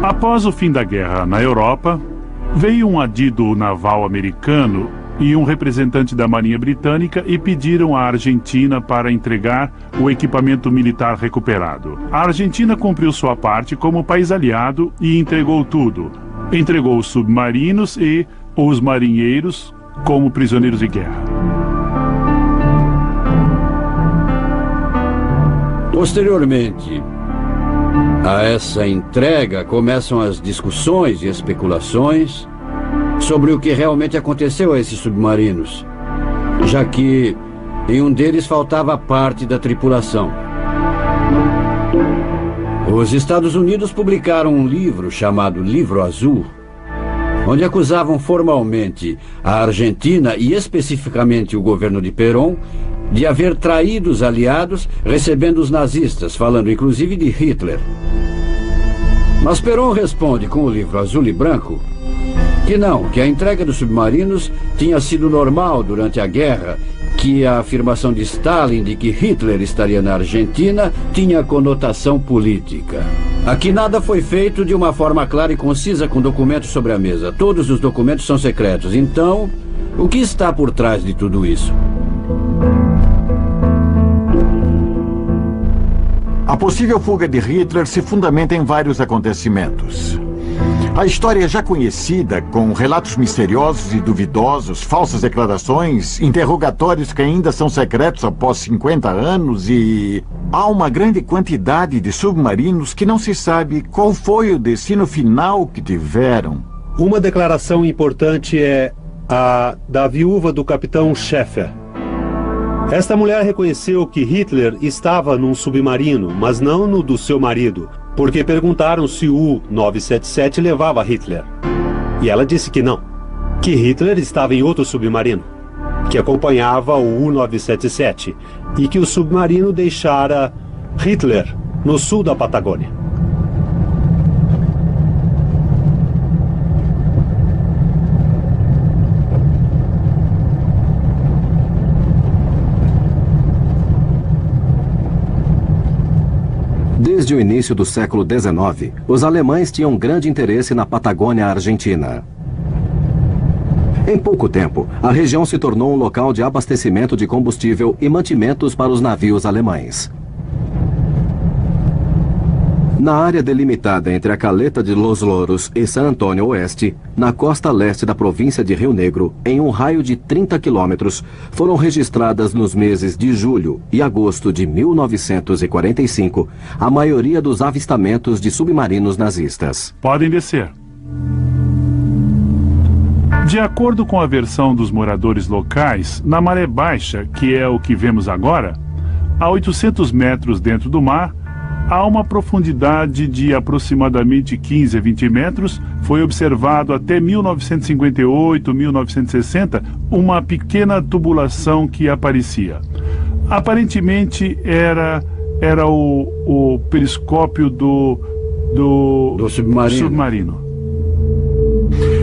Após o fim da guerra na Europa, veio um adido naval americano e um representante da Marinha Britânica e pediram à Argentina para entregar o equipamento militar recuperado. A Argentina cumpriu sua parte como país aliado e entregou tudo. Entregou os submarinos e os marinheiros como prisioneiros de guerra. Posteriormente a essa entrega, começam as discussões e especulações sobre o que realmente aconteceu a esses submarinos, já que em um deles faltava parte da tripulação. Os Estados Unidos publicaram um livro chamado Livro Azul, onde acusavam formalmente a Argentina e especificamente o governo de Perón de haver traído os aliados, recebendo os nazistas, falando inclusive de Hitler. Mas Perón responde com o livro azul e branco que não, que a entrega dos submarinos tinha sido normal durante a guerra, que a afirmação de Stalin de que Hitler estaria na Argentina tinha conotação política. Aqui nada foi feito de uma forma clara e concisa com documentos sobre a mesa. Todos os documentos são secretos. Então, o que está por trás de tudo isso? A possível fuga de Hitler se fundamenta em vários acontecimentos. A história é já conhecida, com relatos misteriosos e duvidosos, falsas declarações, interrogatórios que ainda são secretos após 50 anos e há uma grande quantidade de submarinos que não se sabe qual foi o destino final que tiveram. Uma declaração importante é a da viúva do capitão Schäfer. Esta mulher reconheceu que Hitler estava num submarino, mas não no do seu marido, porque perguntaram se o 977 levava Hitler. E ela disse que não, que Hitler estava em outro submarino, que acompanhava o U-977, e que o submarino deixara Hitler no sul da Patagônia. Desde o início do século XIX, os alemães tinham grande interesse na Patagônia Argentina. Em pouco tempo, a região se tornou um local de abastecimento de combustível e mantimentos para os navios alemães. Na área delimitada entre a Caleta de Los Loros e San Antônio Oeste, na costa leste da província de Rio Negro, em um raio de 30 quilômetros, foram registradas nos meses de julho e agosto de 1945 a maioria dos avistamentos de submarinos nazistas. Podem descer. De acordo com a versão dos moradores locais, na maré baixa, que é o que vemos agora, a 800 metros dentro do mar, a uma profundidade de aproximadamente 15 a 20 metros, foi observado até 1958, 1960, uma pequena tubulação que aparecia. Aparentemente era o periscópio do submarino.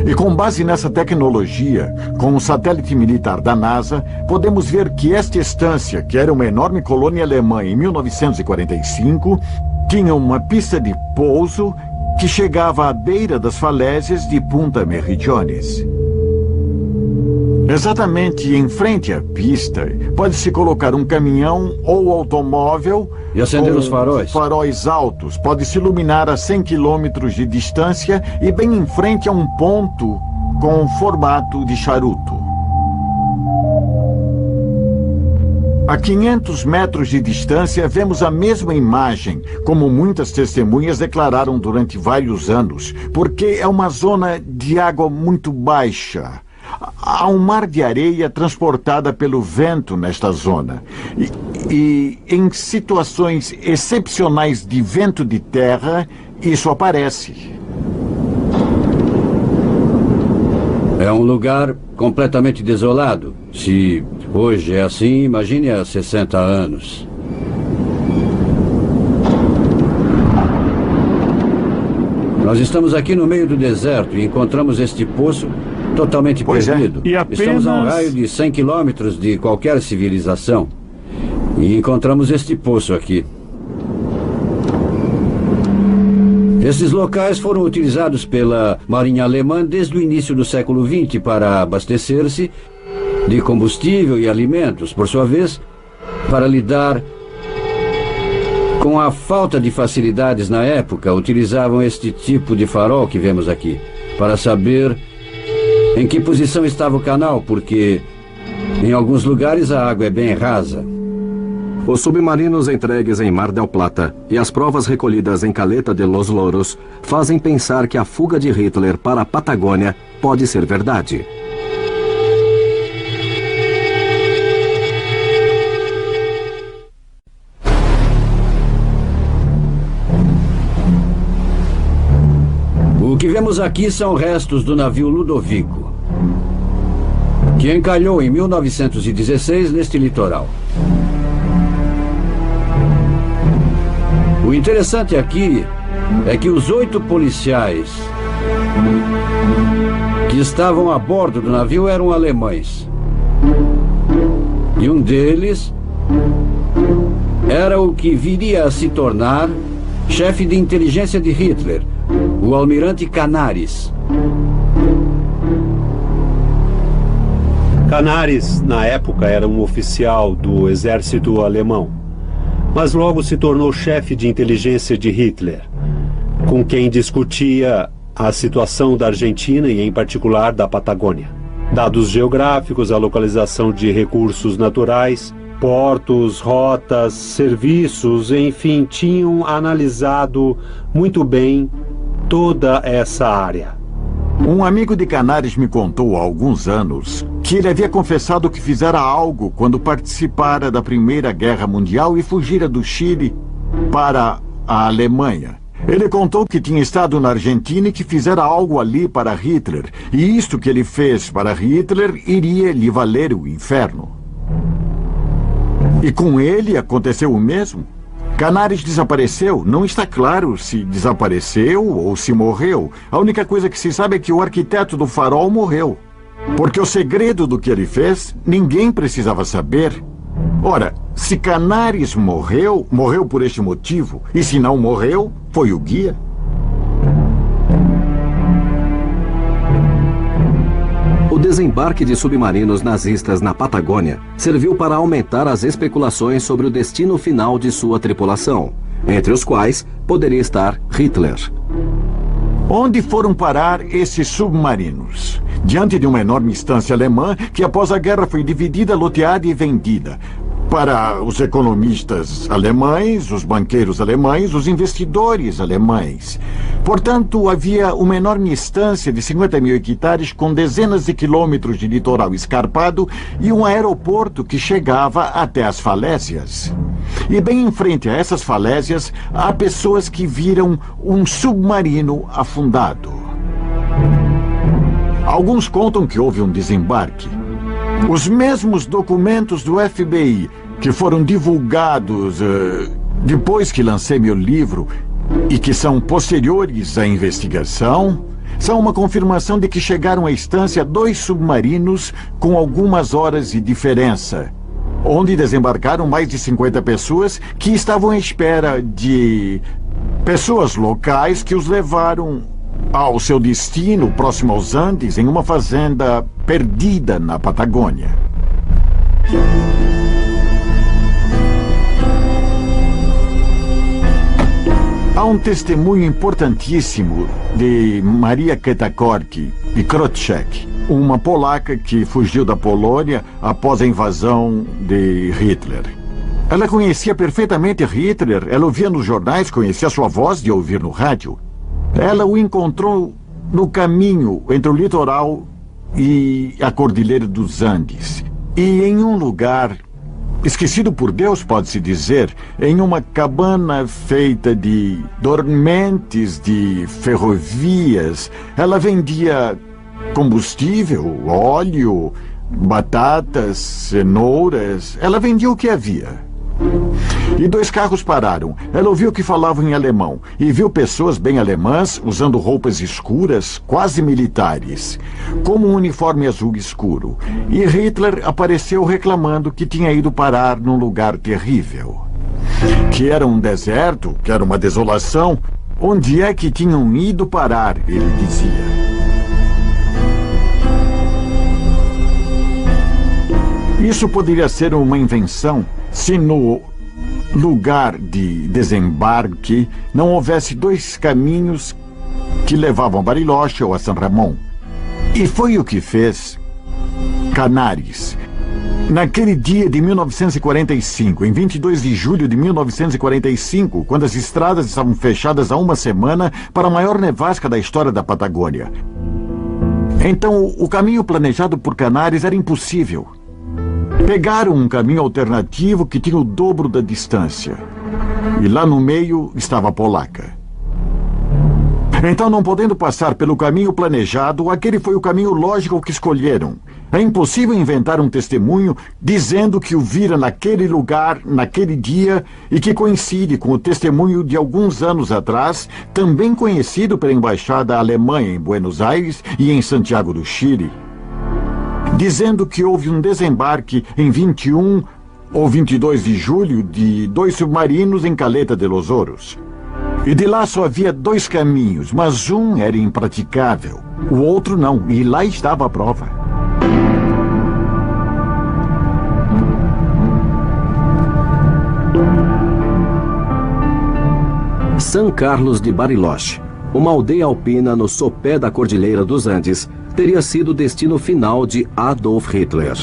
E com base nessa tecnologia, com um satélite militar da NASA, podemos ver que esta estância, que era uma enorme colônia alemã em 1945, tinha uma pista de pouso que chegava à beira das falésias de Punta Meridianes. Exatamente em frente à pista, pode-se colocar um caminhão ou automóvel e acender os faróis. Faróis altos. Pode-se iluminar a 100 quilômetros de distância e bem em frente a um ponto com formato de charuto. A 500 metros de distância, vemos a mesma imagem, como muitas testemunhas declararam durante vários anos, porque é uma zona de água muito baixa. Há um mar de areia transportada pelo vento nesta zona. E em situações excepcionais de vento de terra, isso aparece. É um lugar completamente desolado. Se hoje é assim, imagine há 60 anos. Nós estamos aqui no meio do deserto e encontramos este poço totalmente perdido. E apenas... Estamos a um raio de 100 quilômetros de qualquer civilização. E encontramos este poço aqui. Esses locais foram utilizados pela Marinha Alemã desde o início do século XX para abastecer-se de combustível e alimentos. Por sua vez, para lidar com a falta de facilidades na época, utilizavam este tipo de farol que vemos aqui, para saber em que posição estava o canal, porque em alguns lugares a água é bem rasa. Os submarinos entregues em Mar del Plata e as provas recolhidas em Caleta de los Loros fazem pensar que a fuga de Hitler para a Patagônia pode ser verdade. O que vemos aqui são restos do navio Ludovico, que encalhou em 1916 neste litoral. O interessante aqui é que os 8 policiais que estavam a bordo do navio eram alemães. E um deles era o que viria a se tornar chefe de inteligência de Hitler, o almirante Canaris. Canaris, na época, era um oficial do exército alemão, mas logo se tornou chefe de inteligência de Hitler, com quem discutia a situação da Argentina e, em particular, da Patagônia. Dados geográficos, a localização de recursos naturais, portos, rotas, serviços, enfim, tinham analisado muito bem toda essa área. Um amigo de Canaris me contou há alguns anos que ele havia confessado que fizera algo quando participara da Primeira Guerra Mundial e fugira do Chile para a Alemanha. Ele contou que tinha estado na Argentina e que fizera algo ali para Hitler. E isto que ele fez para Hitler iria lhe valer o inferno. E com ele aconteceu o mesmo. Canaris desapareceu. Não está claro se desapareceu ou se morreu. A única coisa que se sabe é que o arquiteto do farol morreu. Porque o segredo do que ele fez, ninguém precisava saber. Ora, se Canaris morreu, morreu por este motivo. E se não morreu, foi o guia. O desembarque de submarinos nazistas na Patagônia serviu para aumentar as especulações sobre o destino final de sua tripulação, entre os quais poderia estar Hitler. Onde foram parar esses submarinos? Diante de uma enorme estância alemã que após a guerra foi dividida, loteada e vendida. Para os economistas alemães, os banqueiros alemães, os investidores alemães. Portanto, havia uma enorme estância de 50 mil hectares com dezenas de quilômetros de litoral escarpado e um aeroporto que chegava até as falésias. E bem em frente a essas falésias, há pessoas que viram um submarino afundado. Alguns contam que houve um desembarque. Os mesmos documentos do FBI que foram divulgados depois que lancei meu livro e que são posteriores à investigação são uma confirmação de que chegaram à estância 2 submarinos com algumas horas de diferença, onde desembarcaram mais de 50 pessoas que estavam à espera de pessoas locais que os levaram ao seu destino, próximo aos Andes, em uma fazenda perdida na Patagônia. Há um testemunho importantíssimo de Maria Ketakorki e Krotchek, uma polaca que fugiu da Polônia após a invasão de Hitler. Ela conhecia perfeitamente Hitler, ela ouvia nos jornais, conhecia sua voz de ouvir no rádio. Ela o encontrou no caminho entre o litoral e a Cordilheira dos Andes. E em um lugar esquecido por Deus, pode-se dizer, em uma cabana feita de dormentes de ferrovias, ela vendia combustível, óleo, batatas, cenouras. Ela vendia o que havia. E 2 carros pararam. Ela ouviu que falavam em alemão e viu pessoas bem alemãs usando roupas escuras, quase militares, como um uniforme azul escuro. E Hitler apareceu reclamando que tinha ido parar num lugar terrível, que era um deserto, que era uma desolação. Onde é que tinham ido parar, ele dizia. Isso poderia ser uma invenção se no lugar de desembarque não houvesse 2 caminhos que levavam a Bariloche ou a San Ramon. E foi o que fez Canáriz. Naquele dia de 1945, em 22 de julho de 1945, quando as estradas estavam fechadas há uma semana para a maior nevasca da história da Patagônia. Então, o caminho planejado por Canáriz era impossível. Pegaram um caminho alternativo que tinha o dobro da distância. E lá no meio estava a polaca. Então, não podendo passar pelo caminho planejado, aquele foi o caminho lógico que escolheram. É impossível inventar um testemunho dizendo que o vira naquele lugar, naquele dia, e que coincide com o testemunho de alguns anos atrás, também conhecido pela Embaixada Alemã em Buenos Aires e em Santiago do Chile, dizendo que houve um desembarque em 21 ou 22 de julho de 2 submarinos em Caleta de los Oros. E de lá só havia 2 caminhos, mas um era impraticável, o outro não, e lá estava a prova. San Carlos de Bariloche, uma aldeia alpina no sopé da Cordilheira dos Andes, teria sido o destino final de Adolf Hitler.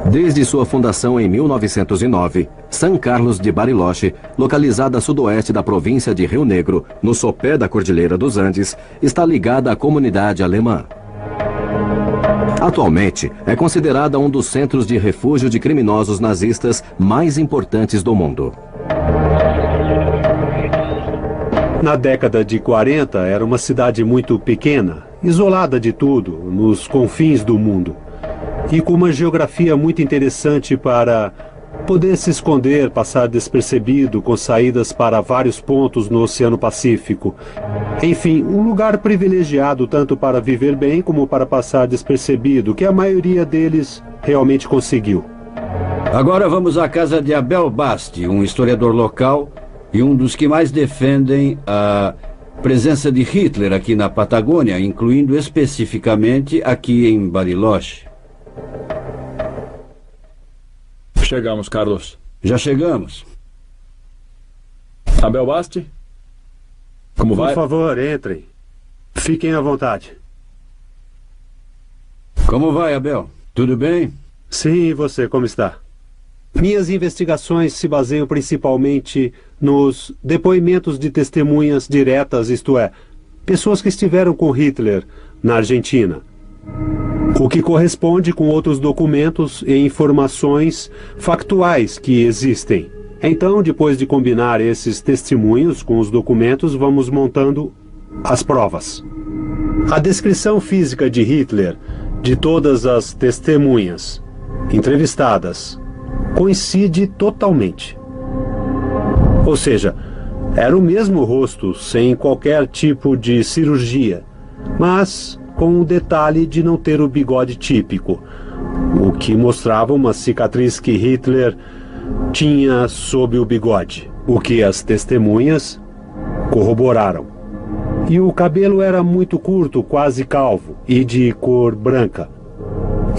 Desde sua fundação em 1909, San Carlos de Bariloche, localizada a sudoeste da província de Rio Negro, no sopé da Cordilheira dos Andes, está ligada à comunidade alemã. Atualmente, é considerada um dos centros de refúgio de criminosos nazistas mais importantes do mundo. Na década de 40, era uma cidade muito pequena, isolada de tudo, nos confins do mundo. E com uma geografia muito interessante para poder se esconder, passar despercebido, com saídas para vários pontos no Oceano Pacífico. Enfim, um lugar privilegiado tanto para viver bem como para passar despercebido, que a maioria deles realmente conseguiu. Agora vamos à casa de Abel Basti, um historiador local e um dos que mais defendem a presença de Hitler aqui na Patagônia, incluindo especificamente aqui em Bariloche. Chegamos, Carlos. Já chegamos. Abel Basti? Como vai? Por favor, entrem. Fiquem à vontade. Como vai, Abel? Tudo bem? Sim, e você, como está? Minhas investigações se baseiam principalmente nos depoimentos de testemunhas diretas, isto é, pessoas que estiveram com Hitler na Argentina. o que corresponde com outros documentos e informações factuais que existem. Então, depois de combinar esses testemunhos com os documentos, vamos montando as provas. A descrição física de Hitler, de todas as testemunhas entrevistadas, coincide totalmente. Ou seja, era o mesmo rosto, sem qualquer tipo de cirurgia, mas com o detalhe de não ter o bigode típico, o que mostrava uma cicatriz que Hitler tinha sob o bigode, o que as testemunhas corroboraram. E o cabelo era muito curto, quase calvo, e de cor branca.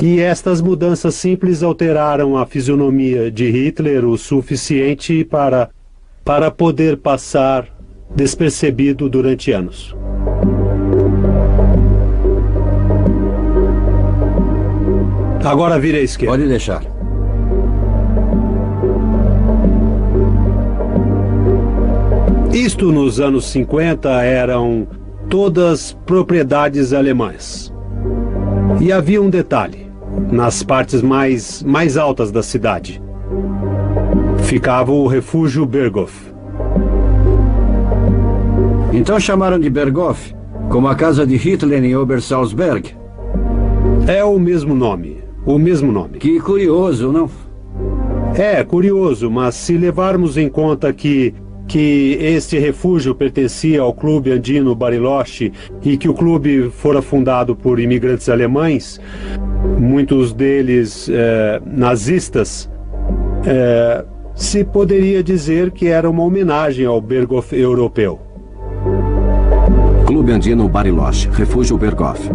E estas mudanças simples alteraram a fisionomia de Hitler o suficiente para poder passar despercebido durante anos. Agora vira à esquerda. Pode deixar. Isto nos anos 50 eram todas propriedades alemãs. E havia um detalhe: nas partes mais altas da cidade ficava o refúgio Berghof. Então chamaram de Berghof, como a casa de Hitler em Obersalzberg? É o mesmo nome. O mesmo nome. Que curioso, não? É curioso, mas se levarmos em conta que este refúgio pertencia ao Clube Andino Bariloche e que o clube fora fundado por imigrantes alemães, muitos deles nazistas, se poderia dizer que era uma homenagem ao Berghof europeu. Clube Andino Bariloche, refúgio Berghof.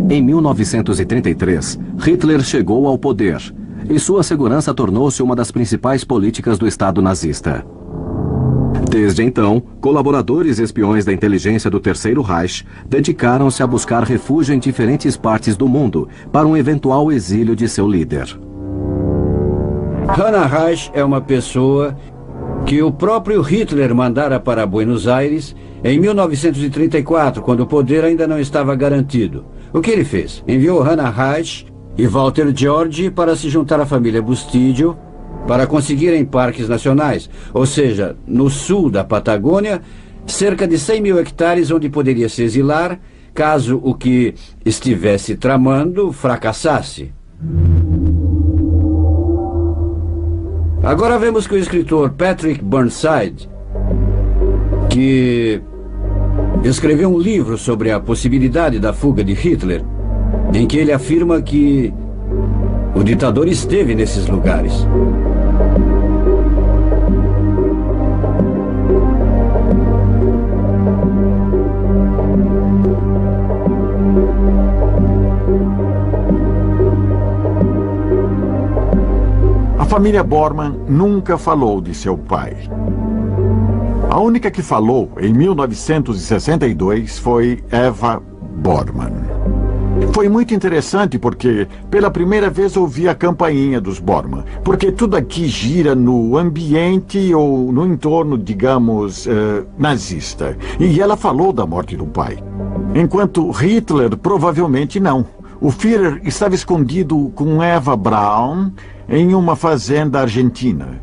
Em 1933, Hitler chegou ao poder e sua segurança tornou-se uma das principais políticas do Estado nazista. Desde então, colaboradores e espiões da inteligência do Terceiro Reich dedicaram-se a buscar refúgio em diferentes partes do mundo para um eventual exílio de seu líder. Hannah Reich é uma pessoa que o próprio Hitler mandara para Buenos Aires em 1934, quando o poder ainda não estava garantido. O que ele fez? Enviou Hannah Reich e Walter George para se juntar à família Bustillo para conseguirem parques nacionais, ou seja, no sul da Patagônia, cerca de 100 mil hectares onde poderia se exilar caso o que estivesse tramando fracassasse. Agora vemos que o escritor Patrick Burnside, que escreveu um livro sobre a possibilidade da fuga de Hitler, em que ele afirma que o ditador esteve nesses lugares. A família Bormann nunca falou de seu pai. A única que falou em 1962 foi Eva Bormann. Foi muito interessante porque pela primeira vez ouvi a campainha dos Bormann, porque tudo aqui gira no ambiente ou no entorno, digamos, nazista. E ela falou da morte do pai. Enquanto Hitler provavelmente não. O Führer estava escondido com Eva Braun em uma fazenda argentina.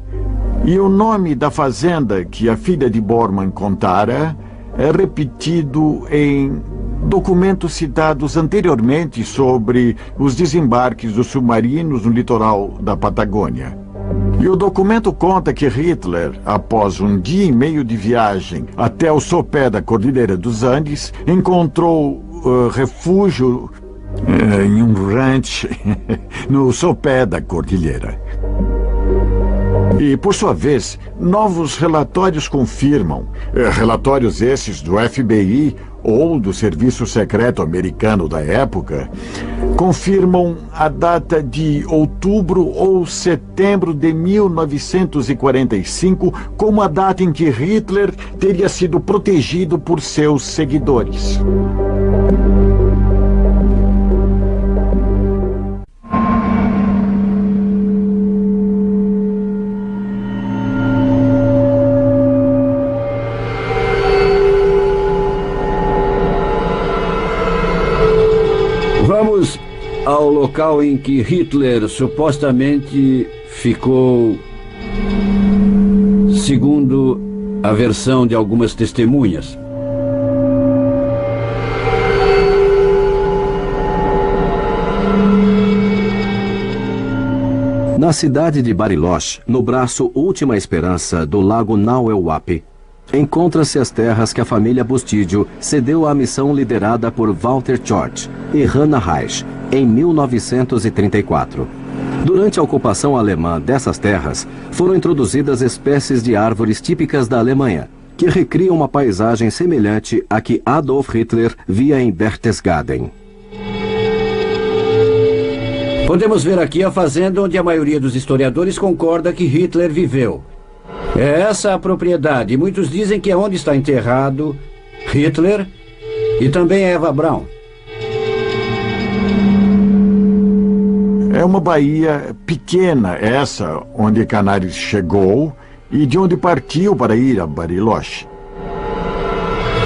E o nome da fazenda que a filha de Bormann contara é repetido em documentos citados anteriormente sobre os desembarques dos submarinos no litoral da Patagônia. E o documento conta que Hitler, após um dia e meio de viagem até o sopé da Cordilheira dos Andes, encontrou refúgio em um rancho no sopé da cordilheira. E, por sua vez, novos relatórios confirmam, relatórios esses do FBI ou do Serviço Secreto Americano da época, confirmam a data de outubro ou setembro de 1945 como a data em que Hitler teria sido protegido por seus seguidores. local em que Hitler supostamente ficou, segundo a versão de algumas testemunhas. Na cidade de Bariloche, no braço Última Esperança do lago Naueuape, encontra-se as terras que a família Bustídio cedeu à missão liderada por Walter George e Hannah Reich em 1934. Durante a ocupação alemã dessas terras, foram introduzidas espécies de árvores típicas da Alemanha, que recriam uma paisagem semelhante à que Adolf Hitler via em Berchtesgaden. Podemos ver aqui a fazenda onde a maioria dos historiadores concorda que Hitler viveu. É essa a propriedade, e muitos dizem que é onde está enterrado Hitler e também Eva Braun. É uma baía pequena essa onde Canaris chegou e de onde partiu para ir a Bariloche.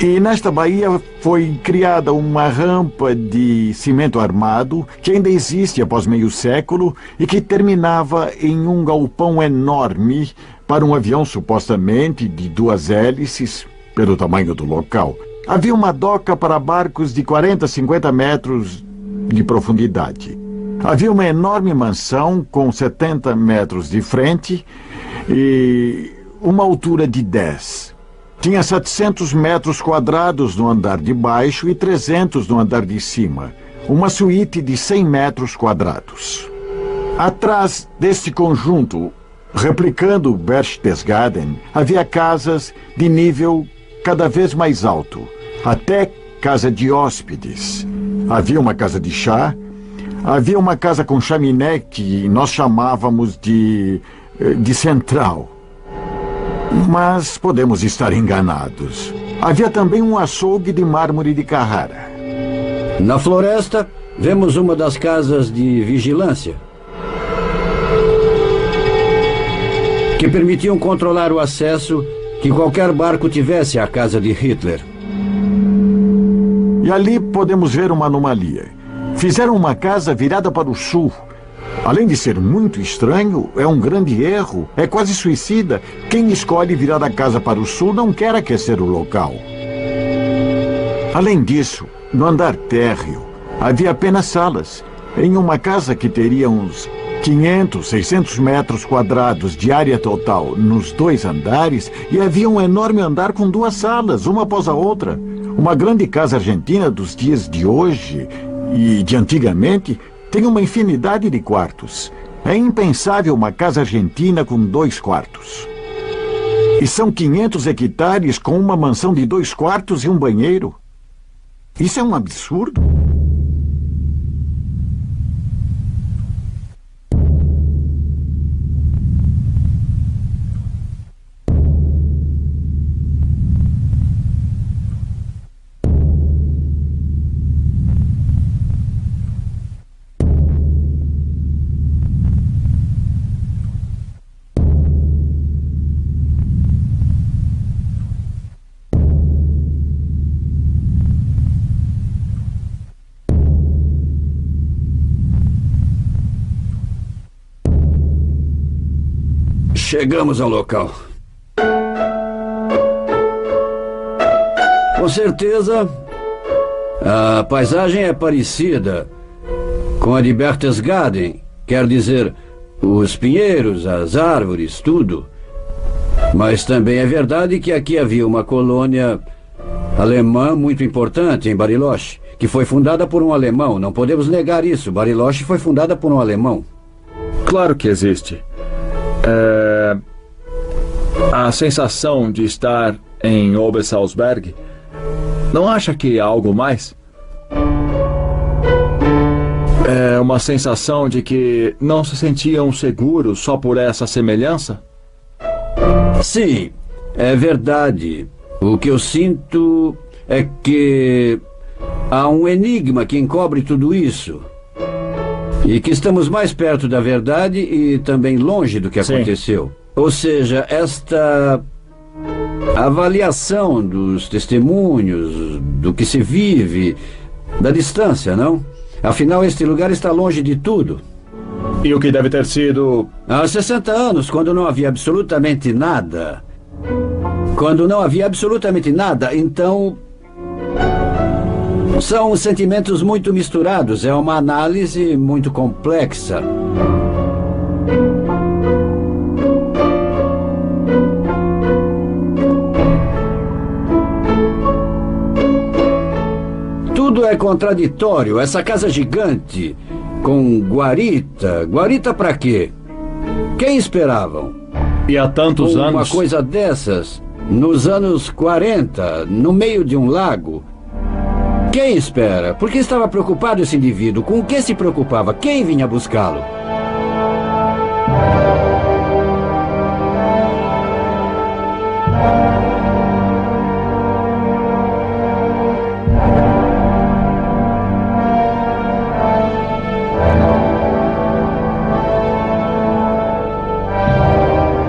E nesta baía foi criada uma rampa de cimento armado que ainda existe após meio século e que terminava em um galpão enorme para um avião supostamente de 2 hélices, pelo tamanho do local. Havia uma doca para barcos de 40 a 50 metros de profundidade. Havia uma enorme mansão com 70 metros de frente e uma altura de 10. Tinha 700 metros quadrados no andar de baixo e 300 no andar de cima. Uma suíte de 100 metros quadrados. Atrás deste conjunto, replicando Berchtesgaden, havia casas de nível cada vez mais alto, até casa de hóspedes. Havia uma casa de chá, havia uma casa com chaminé que nós chamávamos de central. Mas podemos estar enganados. Havia também um açougue de mármore de Carrara. Na floresta, vemos uma das casas de vigilância, que permitiam controlar o acesso que qualquer barco tivesse à casa de Hitler. E ali podemos ver uma anomalia. Fizeram uma casa virada para o sul. Além de ser muito estranho, é um grande erro, é quase suicida. Quem escolhe virar a casa para o sul não quer aquecer o local. Além disso, no andar térreo, havia apenas salas. Em uma casa que teria uns 500, 600 metros quadrados de área total nos 2 andares, e havia um enorme andar com 2 salas, uma após a outra. Uma grande casa argentina dos dias de hoje e de antigamente tem uma infinidade de quartos. É impensável uma casa argentina com 2 quartos. E são 500 hectares com uma mansão de 2 quartos e um banheiro. Isso é um absurdo. Chegamos ao local. Com certeza, a paisagem é parecida com a de Berchtesgaden, quer dizer, os pinheiros, as árvores, tudo. Mas também é verdade que aqui havia uma colônia alemã muito importante em Bariloche, que foi fundada por um alemão. Não podemos negar isso. Bariloche foi fundada por um alemão. Claro que existe. A sensação de estar em Obersalzberg, não acha que há algo mais? É uma sensação de que não se sentiam seguros só por essa semelhança? Sim, é verdade. O que eu sinto é que há um enigma que encobre tudo isso. E que estamos mais perto da verdade e também longe do que aconteceu. Ou seja, esta avaliação dos testemunhos, do que se vive, da distância, não? Afinal, este lugar está longe de tudo. E o que deve ter sido... Há 60 anos, quando não havia absolutamente nada. Quando não havia absolutamente nada, então... São sentimentos muito misturados. É uma análise muito complexa. Tudo é contraditório. Essa casa gigante, com guarita. Guarita pra quê? Quem esperavam? E há tantos anos... Uma coisa dessas, nos anos 40, no meio de um lago. Quem espera? Por que estava preocupado esse indivíduo? Com o que se preocupava? Quem vinha buscá-lo?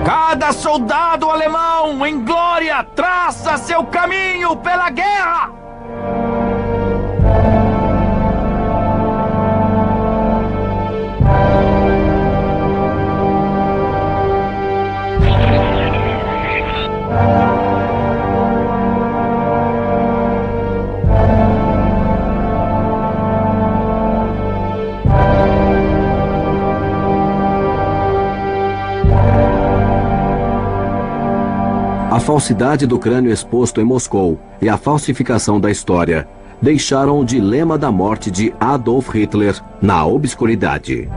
Cada soldado alemão em glória traça seu caminho pela guerra! A falsidade do crânio exposto em Moscou e a falsificação da história deixaram o dilema da morte de Adolf Hitler na obscuridade.